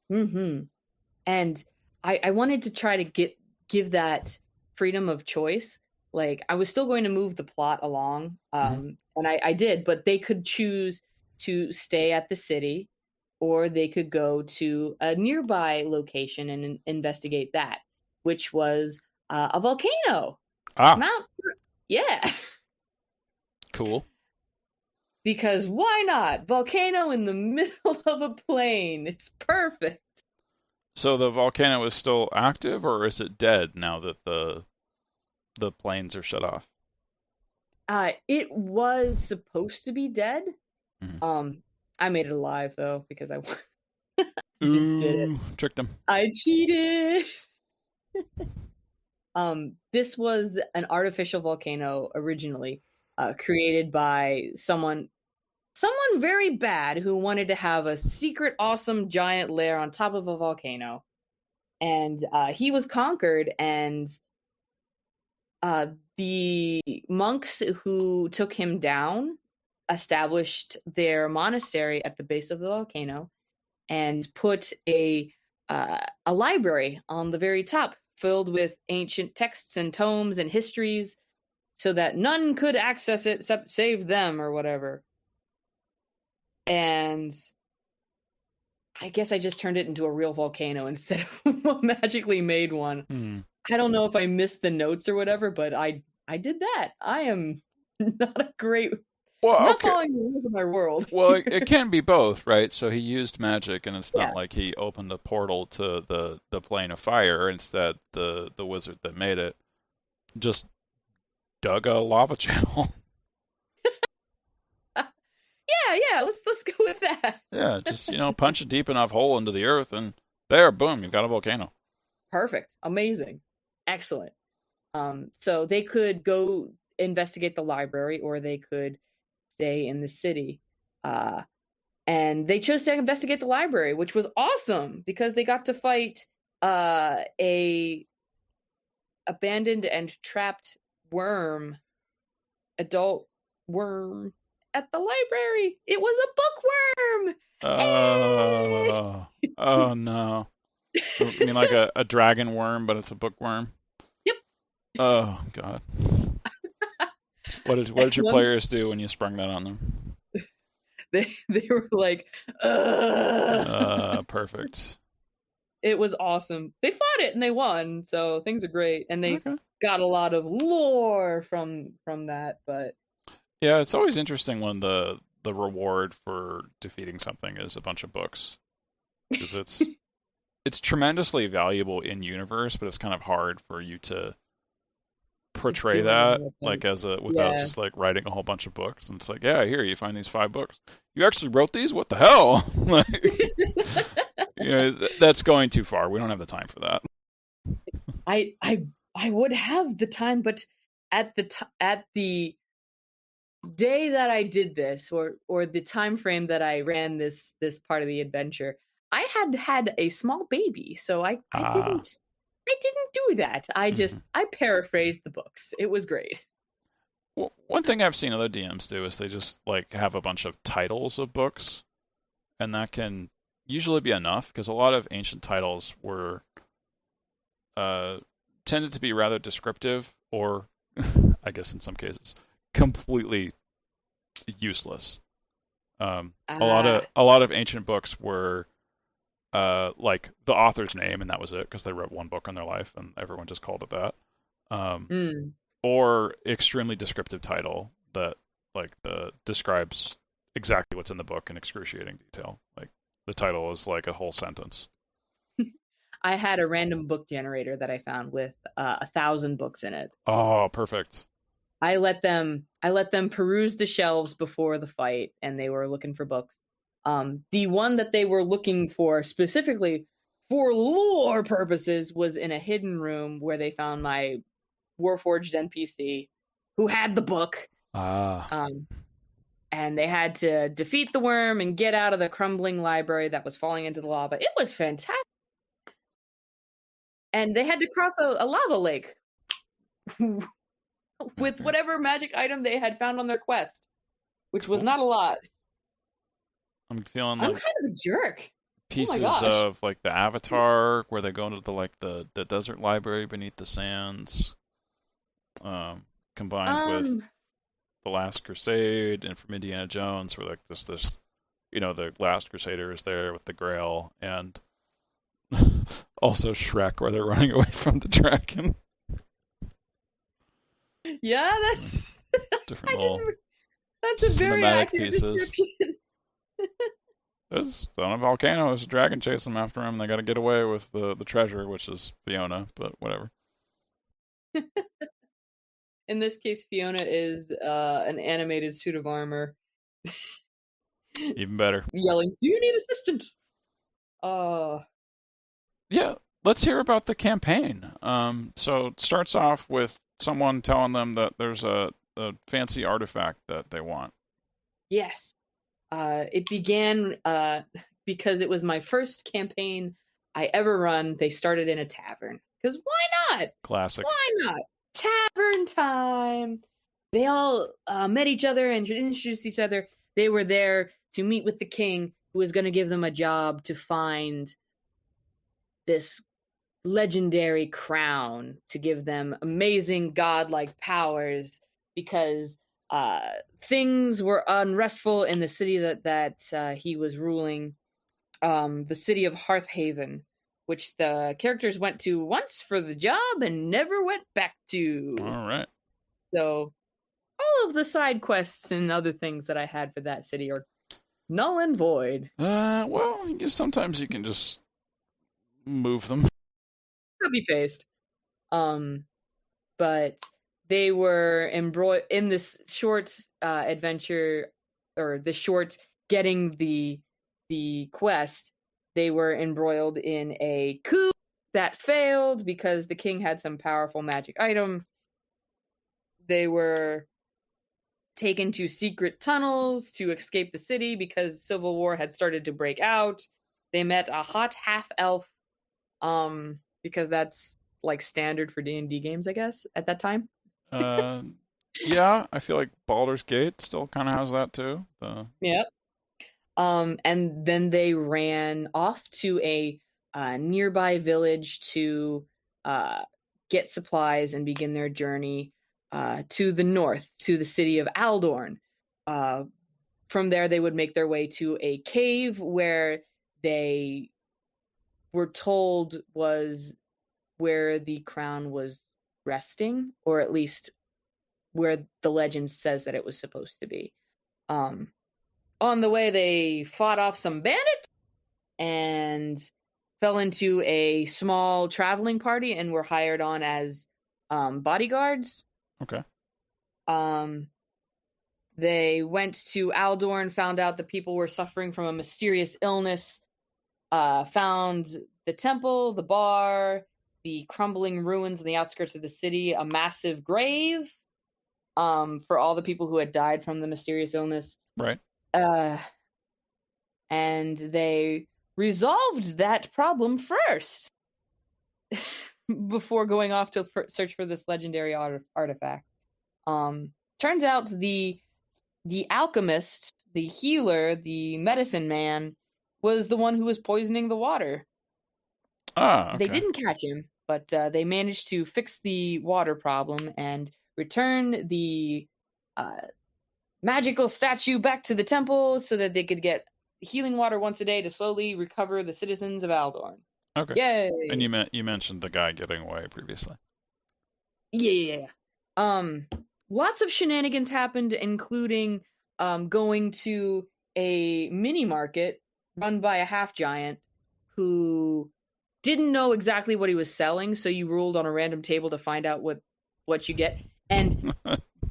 And I wanted to try to give that freedom of choice. Like, I was still going to move the plot along, and I did, but they could choose to stay at the city, or they could go to a nearby location and investigate that, which was a volcano. Yeah. Cool. Because why not? Volcano in the middle of a plain. It's perfect. So the volcano is still active, or is it dead now that the plains are shut off? It was supposed to be dead. I made it alive though, because I just did it. Tricked him. I cheated. This was an artificial volcano originally, created by someone very bad who wanted to have a secret, awesome giant lair on top of a volcano. And he was conquered, and the monks who took him down established their monastery at the base of the volcano and put a library on the very top, filled with ancient texts and tomes and histories, so that none could access it except save them or whatever. And I guess I just turned it into a real volcano instead of magically made one. I don't know if I missed the notes or whatever, but I did that. I am not a great I'm Well, not okay. following the rules of my world. Well, it can be both, right? So he used magic, and it's not Yeah. like he opened a portal to the plane of fire. Instead, the wizard that made it just dug a lava channel. Yeah, let's go with that. Yeah, just punch a deep enough hole into the earth, and there, boom, you've got a volcano. Perfect. Amazing. Excellent. So they could go investigate the library, or they could stay in the city. And they chose to investigate the library, which was awesome because they got to fight a abandoned and trapped adult worm at the library. It was a bookworm. Oh, oh no. I mean like a dragon worm, but it's a bookworm. Yep. Oh God. What did your players do when you sprung that on them? They were like, Perfect. It was awesome. They fought it and they won, so things are great. And they Okay. got a lot of lore from that, but Yeah, it's always interesting when the reward for defeating something is a bunch of books, because it's tremendously valuable in universe, but it's kind of hard for you to portray that like without just like writing a whole bunch of books. And it's like, yeah, here you find these 5 books. You actually wrote these? What the hell? That's going too far. We don't have the time for that. I would have the time, but at the day that I did this, or the time frame that I ran this part of the adventure, I had a small baby, so I didn't do that. I paraphrased the books. It was great. Well, one thing I've seen other DMs do is they just like have a bunch of titles of books, and that can usually be enough, because a lot of ancient titles were tended to be rather descriptive, or I guess in some cases completely useless. A lot of ancient books were like the author's name, and that was it, because they wrote one book in their life and everyone just called it that. Or extremely descriptive title that describes exactly what's in the book in excruciating detail. Like the title is like a whole sentence. I had a random book generator that I found with 1,000 books in it. Oh, perfect. I let them peruse the shelves before the fight, and they were looking for books. The one that they were looking for specifically for lore purposes was in a hidden room where they found my Warforged NPC who had the book. And they had to defeat the worm and get out of the crumbling library that was falling into the lava. It was fantastic. And they had to cross a lava lake with whatever magic item they had found on their quest, which was not a lot. I'm feeling I'm like kind of a jerk. Pieces of like the Avatar, where they go into the desert library beneath the sands, combined with the Last Crusade, and from Indiana Jones, where like this the Last Crusader is there with the Grail, and also Shrek, where they're running away from the dragon. Yeah, that's different little that's a very accurate description. It's on a volcano. There's a dragon chasing them after him. They got to get away with the treasure, which is Fiona, but whatever. In this case, Fiona is an animated suit of armor. Even better. Yelling, "Do you need assistance?" Yeah, let's hear about the campaign. So it starts off with someone telling them that there's a fancy artifact that they want. Yes. It began because it was my first campaign I ever run. They started in a tavern. Because why not? Classic. Why not? Tavern time. They all met each other and introduced each other. They were there to meet with the king, who was going to give them a job to find this legendary crown to give them amazing godlike powers, because things were unrestful in the city that he was ruling, the city of Hearthhaven, which the characters went to once for the job and never went back to. All right. So, all of the side quests and other things that I had for that city are null and void. Well, sometimes you can just move them. Copy paste. But they were embroiled in this short adventure, or the short getting the quest. They were embroiled in a coup that failed because the king had some powerful magic item. They were taken to secret tunnels to escape the city because civil war had started to break out. They met a hot half-elf, because that's like standard for D&D games, I guess, at that time. Yeah, I feel like Baldur's Gate still kind of has that too. Yep. And then they ran off to a nearby village to get supplies and begin their journey to the north, to the city of Aldorn. From there, they would make their way to a cave where they were told was where the crown was resting, or at least where the legend says that it was supposed to be. On the way, they fought off some bandits and fell into a small traveling party and were hired on as bodyguards. Okay. They went to Aldorn, found out the people were suffering from a mysterious illness, found the temple, the bar, the crumbling ruins on the outskirts of the city, a massive grave for all the people who had died from the mysterious illness. Right. And they resolved that problem first before going off to search for this legendary artifact. Turns out the alchemist, the healer, the medicine man was the one who was poisoning the water. Okay. They didn't catch him, but they managed to fix the water problem and return the magical statue back to the temple so that they could get healing water once a day to slowly recover the citizens of Aldorn. Okay. Yay! And you mentioned the guy getting away previously. Yeah. Lots of shenanigans happened, including going to a mini market run by a half giant who didn't know exactly what he was selling, so you rolled on a random table to find out what you get. And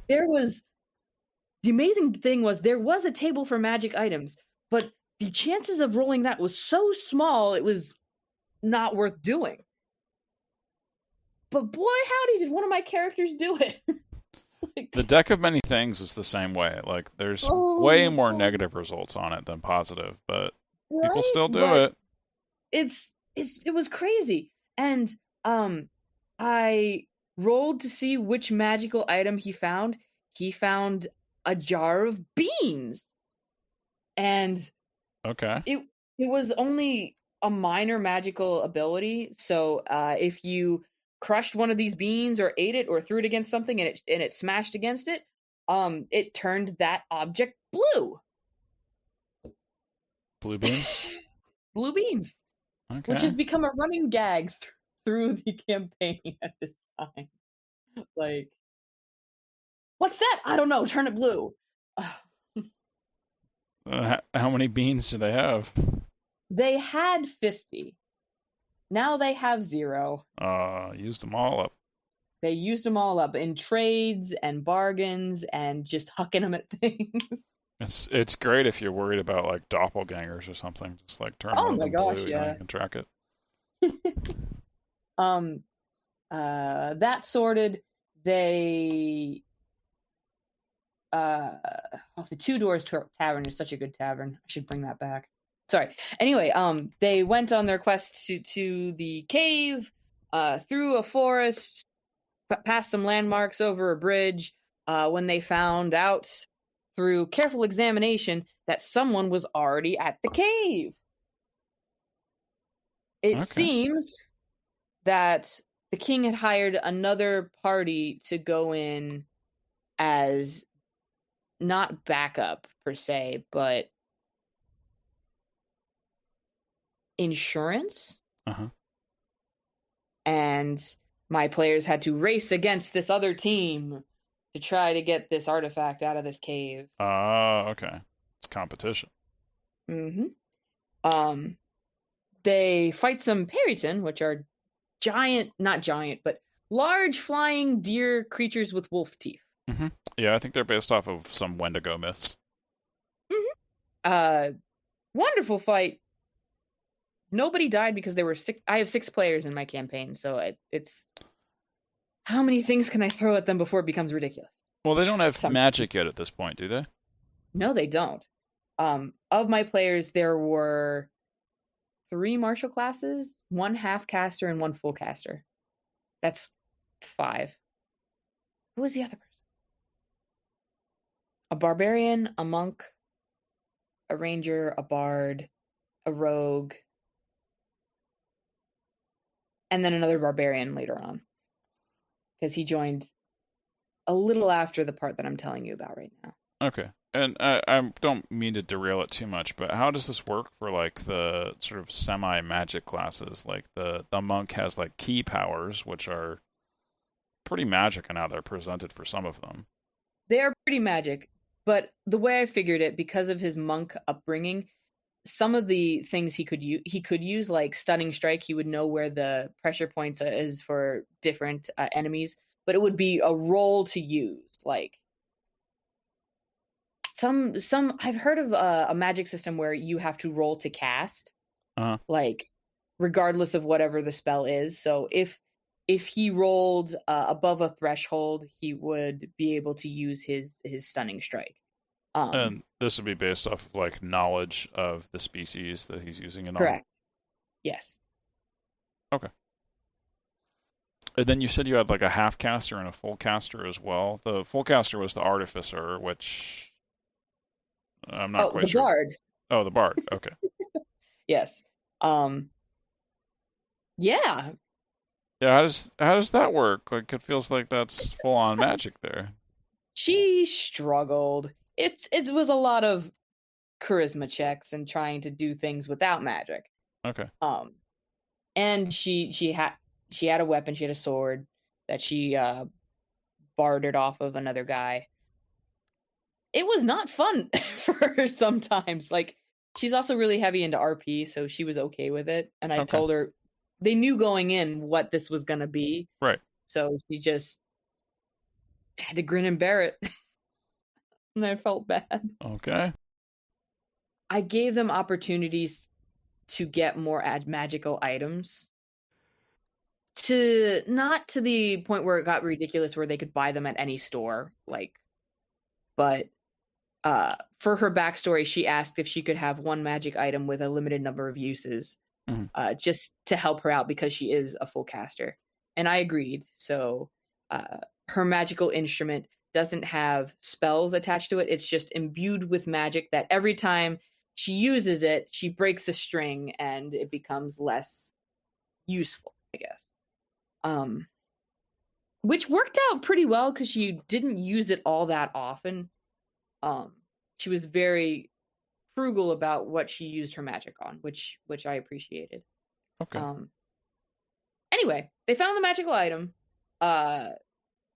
the amazing thing was there was a table for magic items, but the chances of rolling that was so small it was not worth doing. But boy, howdy, did one of my characters do it. The deck of many things is the same way. Like, there's way more negative results on it than positive, but people still do it. It was crazy. And I rolled to see which magical item he found. He found a jar of beans. And okay. It was only a minor magical ability. So if you crushed one of these beans or ate it or threw it against something and it smashed against it, it turned that object blue. Blue beans? Blue beans. Okay. Which has become a running gag through the campaign at this time. Like, what's that? I don't know. Turn it blue. How many beans do they have? They had 50. Now they have 0. Used them all up. They used them all up in trades and bargains and just hucking them at things. It's great if you're worried about like doppelgangers or something. Just like turn one of them blue, yeah. You can track it. That sorted, they the Two Doors Tavern is such a good tavern. I should bring that back. Sorry. Anyway, they went on their quest to the cave, through a forest, past some landmarks, over a bridge, when they found out through careful examination that someone was already at the cave. It seems that the king had hired another party to go in as not backup per se, but insurance. And my players had to race against this other team to try to get this artifact out of this cave. Okay. It's competition. Mm-hmm. They fight some Periton, which are not giant, but large flying deer creatures with wolf teeth. Mm-hmm. Yeah, I think they're based off of some Wendigo myths. Mm-hmm. Wonderful fight. Nobody died because there were 6. I have 6 players in my campaign, so it's how many things can I throw at them before it becomes ridiculous? Well, they don't have magic yet at this point, do they? No, they don't. Of my players, there were 3 martial classes, 1 half caster, and 1 full caster. That's 5. Who was the other person? A barbarian, a monk, a ranger, a bard, a rogue, and then another barbarian later on. Because he joined a little after the part that I'm telling you about right now. Okay. And I don't mean to derail it too much, but how does this work for like the sort of semi-magic classes? Like the monk has like key powers, which are pretty magic in how they're presented for some of them. They are pretty magic, but the way I figured it, because of his monk upbringing, some of the things he could use, like stunning strike. He would know where the pressure points is for different enemies, but it would be a roll to use. Like some I've heard of a magic system where you have to roll to cast, like regardless of whatever the spell is. So if he rolled above a threshold, he would be able to use his stunning strike. And this would be based off of, like, knowledge of the species that he's using and all? Correct. Yes. Okay. And then you said you had like a half caster and a full caster as well. The full caster was the artificer, which I'm not quite sure. The bard. Oh, the bard. Okay. Yes. Yeah. Yeah, how does that work? Like, it feels like that's full on magic there. She struggled. It was a lot of charisma checks and trying to do things without magic. Okay. And she had a weapon. She had a sword that she bartered off of another guy. It was not fun for her sometimes. Like, she's also really heavy into RP, so she was okay with it. And I told her they knew going in what this was gonna be. Right. So she just had to grin and bear it. And I felt bad. Okay. I gave them opportunities to get more magical items. Not to the point where it got ridiculous where they could buy them at any store, but for her backstory, she asked if she could have one magic item with a limited number of uses, just to help her out because she is a full caster. And I agreed. So her magical instrument doesn't have spells attached to it. It's just imbued with magic that every time she uses it, she breaks a string and it becomes less useful, I guess. Which worked out pretty well because she didn't use it all that often. She was very frugal about what she used her magic on, which I appreciated. Okay. Anyway, they found the magical item.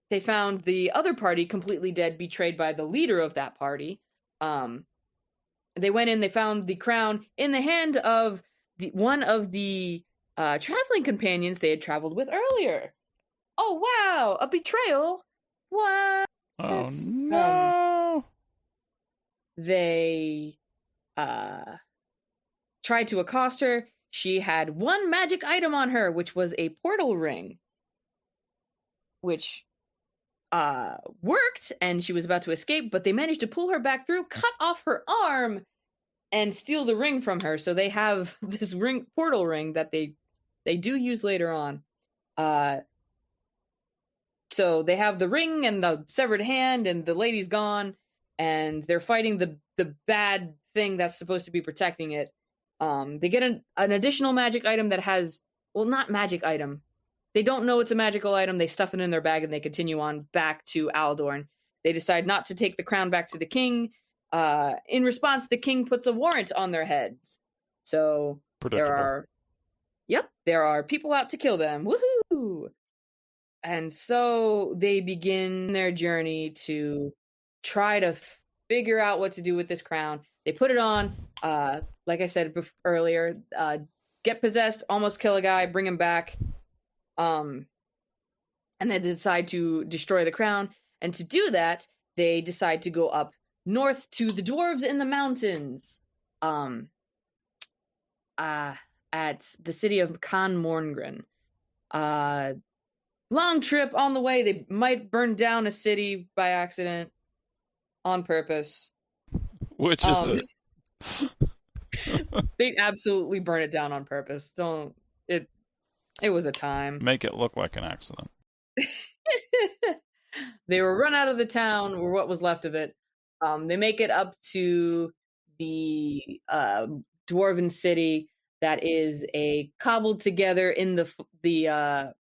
They found the other party completely dead, betrayed by the leader of that party. They went in, they found the crown in the hand of one of the traveling companions they had traveled with earlier. Oh, wow, a betrayal? What? Oh, no. They tried to accost her. She had one magic item on her, which was a portal ring, which worked, and she was about to escape, but they managed to pull her back through, cut off her arm, and steal the ring from her. So they have this portal ring that they do use later on. So they have the ring and the severed hand, and the lady's gone, and they're fighting the bad thing that's supposed to be protecting it. They get an additional magic item that has, well, not magic item. They don't know it's a magical item. They stuff it in their bag and they continue on back to Aldorn. They decide not to take the crown back to the king. In response, the king puts a warrant on their heads. So there are people out to kill them. Woohoo! And so they begin their journey to try to figure out what to do with this crown. They put it on, like I said earlier, get possessed, almost kill a guy, bring him back, and then they decide to destroy the crown. And to do that, they decide to go up north to the dwarves in the mountains, at the city of Khan Morngren. Long trip on the way. They might burn down a city by accident on purpose. Which is they absolutely burn it down on purpose. Don't it? It was a time. Make it look like an accident. They were run out of the town, or what was left of it. They make it up to the dwarven city that is a cobbled together in the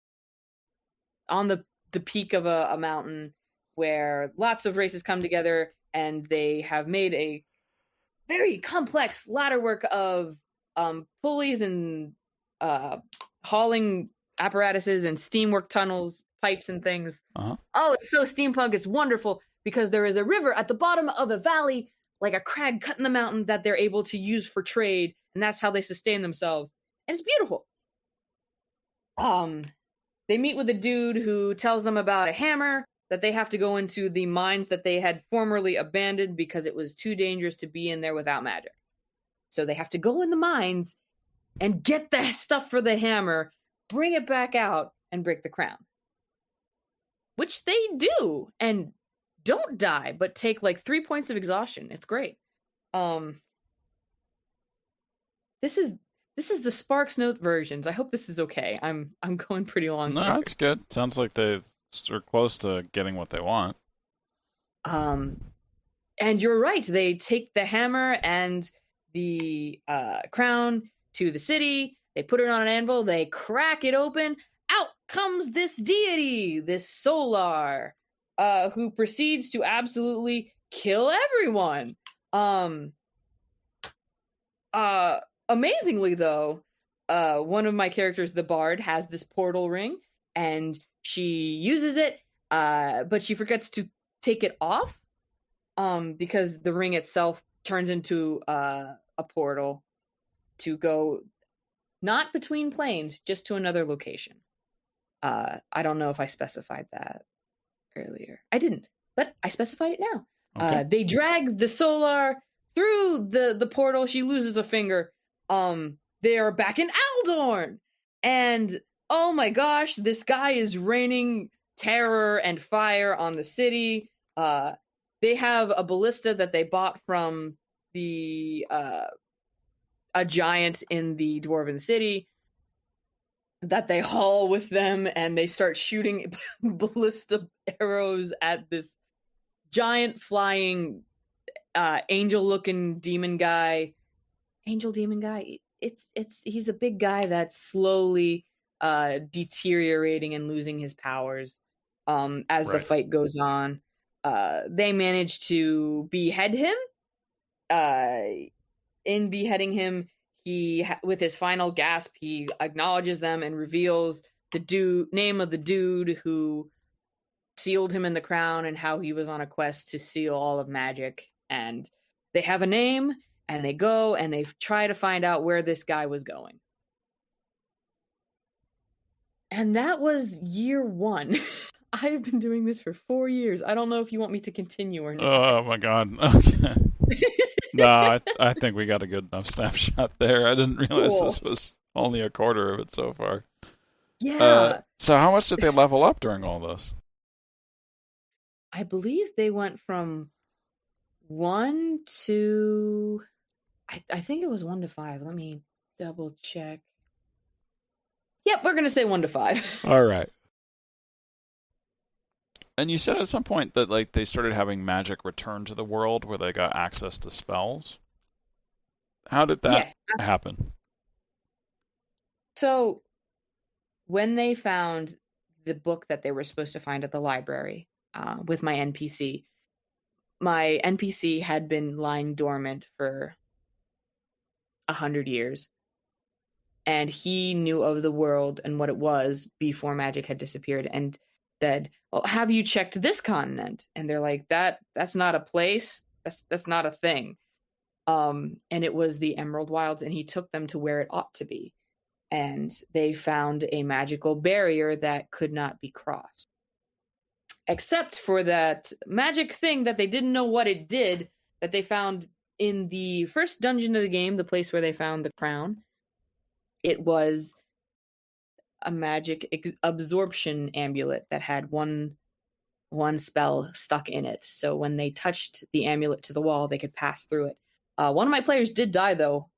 on the peak of a mountain, where lots of races come together, and they have made a very complex ladderwork of pulleys and hauling apparatuses and steamwork tunnels, pipes and things. Uh-huh. Oh, it's so steampunk. It's wonderful, because there is a river at the bottom of a valley, like a crag cut in the mountain, that they're able to use for trade, and that's how they sustain themselves. And it's beautiful. They meet with a dude who tells them about a hammer, that they have to go into the mines that they had formerly abandoned because it was too dangerous to be in there without magic. So they have to go in the mines and get the stuff for the hammer, bring it back out, and break the crown. Which they do, and don't die, but take like 3 points of exhaustion. It's great. This is the Sparks Note versions. I hope this is okay. I'm going pretty long. No, that's good. Sounds like they're close to getting what they want. And you're right. They take the hammer and the crown to the city. They put it on an anvil. They crack it open. Out comes this deity, this Solar, who proceeds to absolutely kill everyone. Amazingly, though, one of my characters, the Bard, has this portal ring, and she uses it, but she forgets to take it off, because the ring itself turns into a portal to go not between planes, just to another location. I don't know if I specified that earlier. I didn't, but I specified it now. Okay. They drag the Solar through the portal. She loses a finger. They are back in Aldorn, and oh my gosh, this guy is raining terror and fire on the city. They have a ballista that they bought from a giant in the dwarven city that they haul with them, and they start shooting ballista arrows at this giant flying angel-looking demon guy. Angel demon guy. He's a big guy that's slowly deteriorating and losing his powers as the fight goes on. They manage to behead him. In beheading him, he with his final gasp, he acknowledges them and reveals the name of the dude who sealed him in the crown, and how he was on a quest to seal all of magic. And they have a name, and they go and they try to find out where this guy was going. And that was year 1. I have been doing this for 4 years. I don't know if you want me to continue or not. Oh my god. Okay. No, I think we got a good enough snapshot there. I didn't realize this was only a quarter of it so far. Yeah. So how much did they level up during all this? I believe they went from 1 to... I think it was 1 to 5. Let me double check. Yep, we're going to say 1 to 5. All right. And you said at some point that like they started having magic return to the world where they got access to spells. How did that happen? So when they found the book that they were supposed to find at the library with my NPC had been lying dormant for 100 years. And he knew of the world and what it was before magic had disappeared. And said, well, have you checked this continent? And they're like, that's not a place. That's not a thing. And it was the Emerald Wilds, and he took them to where it ought to be. And they found a magical barrier that could not be crossed. Except for that magic thing that they didn't know what it did, that they found in the first dungeon of the game, the place where they found the crown. It was a magic absorption amulet that had one spell stuck in it. So when they touched the amulet to the wall, they could pass through it. One of my players did die, though,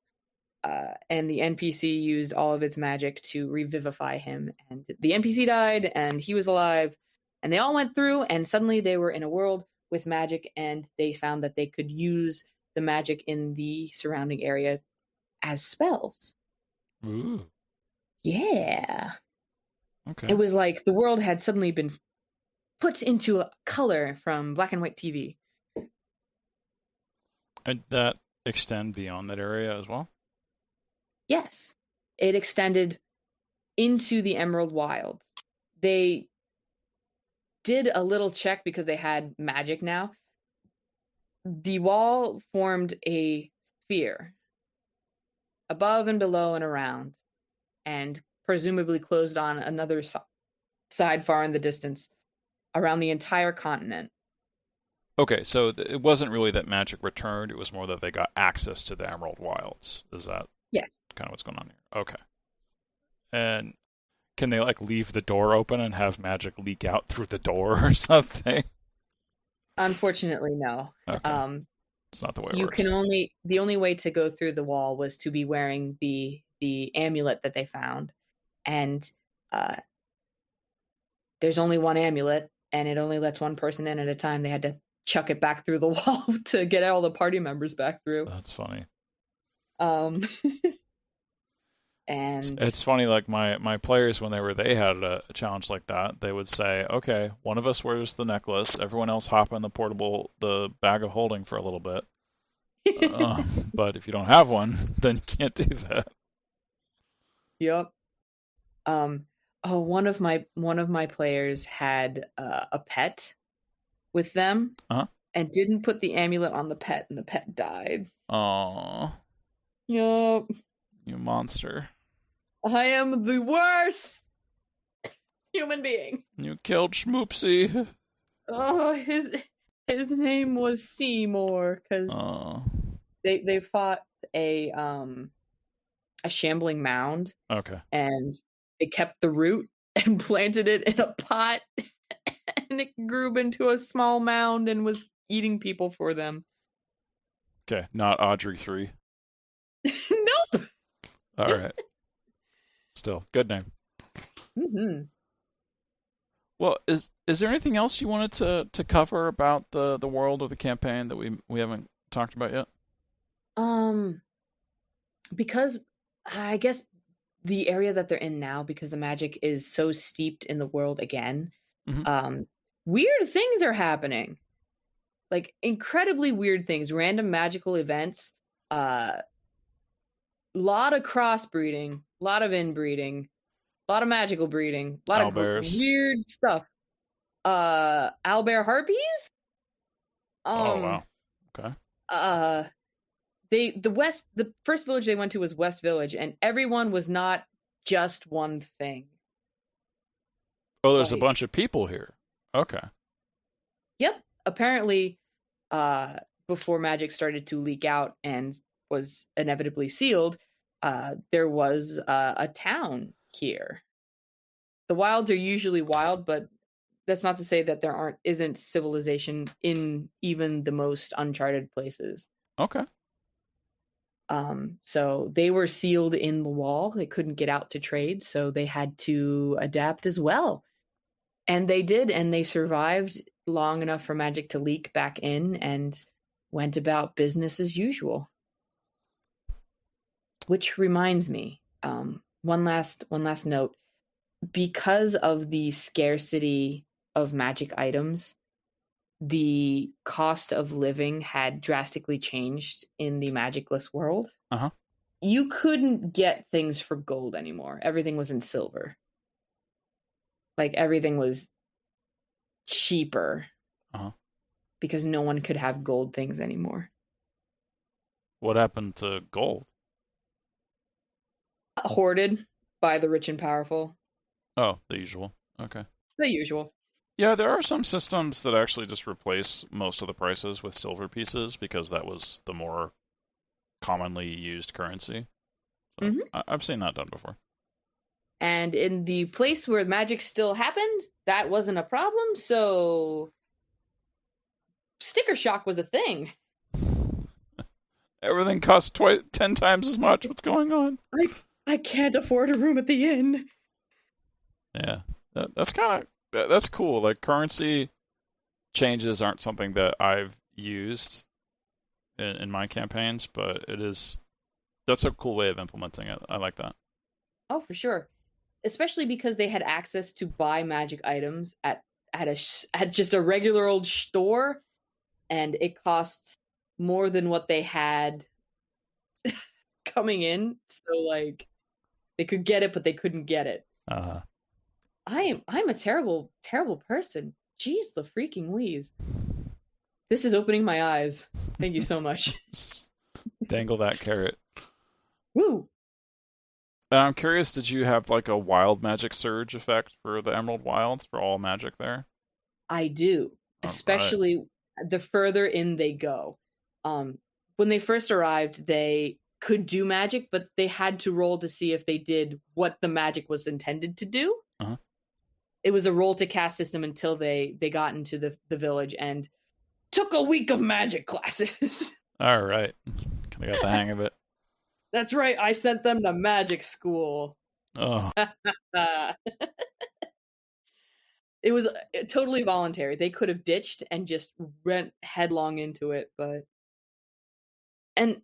and the NPC used all of its magic to revivify him. And the NPC died, and he was alive, and they all went through, and suddenly they were in a world with magic, and they found that they could use the magic in the surrounding area as spells. Ooh. Yeah. Okay. It was like the world had suddenly been put into a color from black and white TV. And that extend beyond that area as well? Yes. It extended into the Emerald Wilds. They did a little check because they had magic now. The wall formed a sphere above and below and around, and presumably closed on another side far in the distance around the entire continent. Okay, so it wasn't really that magic returned, it was more that they got access to the Emerald Wilds. Is that Yes. kind of what's going on here? Okay. And can they like leave the door open and have magic leak out through the door or something? Unfortunately, no. Okay. It's not the way it you works. can only the only way to go through the wall was to be wearing the amulet that they found, and there's only one amulet, and it only lets one person in at a time. They had to chuck it back through the wall to get all the party members back through. That's funny. And it's funny, like my players, when they had a challenge like that, they would say, okay, one of us wears the necklace, everyone else hop in the bag of holding for a little bit. But if you don't have one, then you can't do that. Yep. One of my players had a pet with them, and didn't put the amulet on the pet, and the pet died. Aww. Yup. You monster. I am the worst human being. You killed Schmoopsy. Oh, his name was Seymour, because they fought a shambling mound. Okay. And they kept the root and planted it in a pot, and it grew into a small mound and was eating people for them. Okay, not Audrey 3. Nope. All right. Still, good name. Mm-hmm. Well, is there anything else you wanted to cover about the world of the campaign that we haven't talked about yet? Because I guess the area that they're in now, because the magic is so steeped in the world again, weird things are happening. Like incredibly weird things, random magical events, lot of crossbreeding, lot of inbreeding, a lot of magical breeding, a lot of weird stuff. Owlbear harpies? Oh wow. Okay. The first village they went to was West Village, and everyone was not just one thing. Oh, there's a bunch of people here. Okay. Yep. Apparently, before magic started to leak out and was inevitably sealed, there was a town here. The wilds are usually wild, but that's not to say that there isn't civilization in even the most uncharted places. Okay. So they were sealed in the wall. They couldn't get out to trade, so they had to adapt as well. And they did, and they survived long enough for magic to leak back in and went about business as usual. Which reminds me, one last note. Because of the scarcity of magic items, the cost of living had drastically changed in the magicless world. You couldn't get things for gold anymore. Everything was in silver. Like everything was cheaper because no one could have gold things anymore. What happened to gold? Hoarded by the rich and powerful. Oh, the usual. Okay. The usual. Yeah, there are some systems that actually just replace most of the prices with silver pieces because that was the more commonly used currency. So I've seen that done before. And in the place where magic still happened, that wasn't a problem, so sticker shock was a thing. Everything costs 10 times as much. What's going on? I can't afford a room at the inn. Yeah, that's cool. Like, currency changes aren't something that I've used in my campaigns, but that's a cool way of implementing it. I like that. Oh, for sure. Especially because they had access to buy magic items at just a regular old store, and it costs more than what they had coming in. So, like, they could get it, but they couldn't get it. I'm a terrible, terrible person. Jeez, the freaking Louise. This is opening my eyes. Thank you so much. Dangle that carrot. Woo! And I'm curious, did you have like a wild magic surge effect for the Emerald Wilds for all magic there? I do, especially the further in they go. When they first arrived, they could do magic, but they had to roll to see if they did what the magic was intended to do. It was a roll to cast system until they got into the village and took a week of magic classes. All right. Kind of got the hang of it. That's right. I sent them to magic school. Oh. It was totally voluntary. They could have ditched and just went headlong into it, and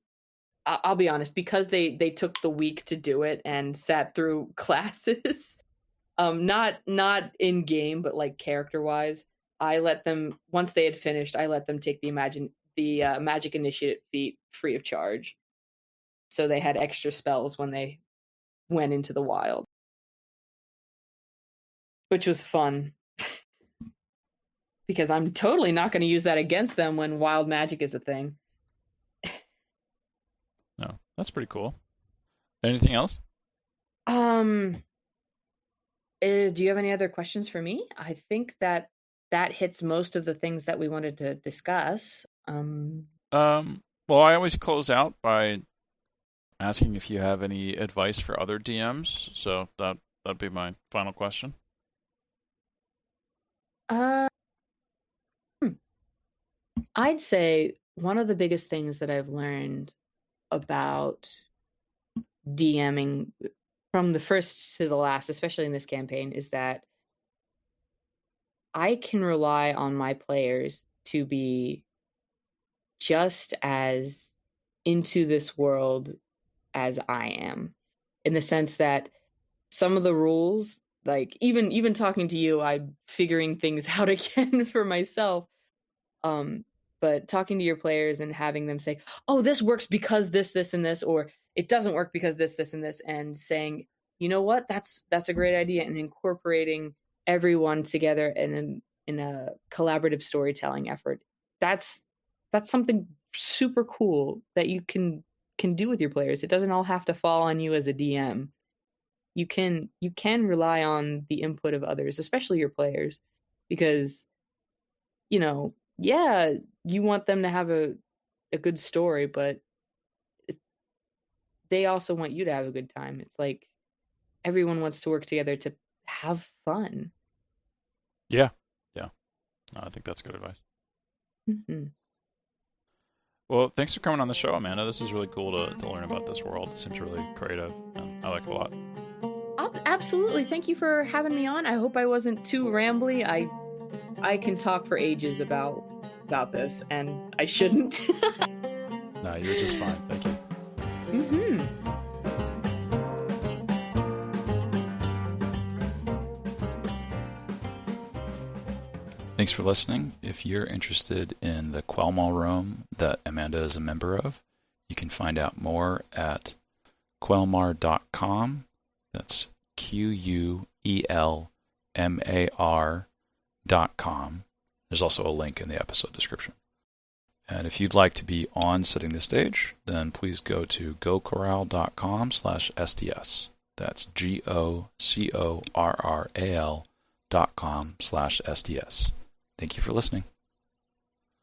I'll be honest, because they took the week to do it and sat through classes, not in game, but like character wise, I let them, once they had finished, I let them take the magic initiative feat free of charge. So they had extra spells when they went into the wild, which was fun. Because I'm totally not going to use that against them when wild magic is a thing. No, that's pretty cool. Anything else? Do you have any other questions for me? I think that hits most of the things that we wanted to discuss. Well, I always close out by asking if you have any advice for other DMs. So that'd be my final question. I'd say one of the biggest things that I've learned about DMing from the first to the last, especially in this campaign, is that I can rely on my players to be just as into this world as I am, in the sense that some of the rules, like even talking to you, I'm figuring things out again for myself. But talking to your players and having them say, oh, this works because this, and this, or it doesn't work because this, and this, and saying, you know what, that's a great idea, and incorporating everyone together in a collaborative storytelling effort. That's something super cool that you can do with your players. It doesn't all have to fall on you as a DM. You can rely on the input of others, especially your players, because, you know, yeah, you want them to have a good story, but they also want you to have a good time. It's like everyone wants to work together to have fun. Yeah. No, I think that's good advice. Mm-hmm. Well, thanks for coming on the show, Amanda. This is really cool to learn about this world. It seems really creative, and I like it a lot. Absolutely. Thank you for having me on. I hope I wasn't too rambly. I can talk for ages about this, and I shouldn't. No, you're just fine. Thank you. Mm-hmm. Thanks for listening. If you're interested in the Quelmar Roam that Amanda is a member of, you can find out more at Quelmar.com. That's Quelmar.com. DMing.com. There's also a link in the episode description. And if you'd like to be on Setting the Stage, then please go to gocorral.com/SDS. That's GOCORRAL.com/SDS. Thank you for listening.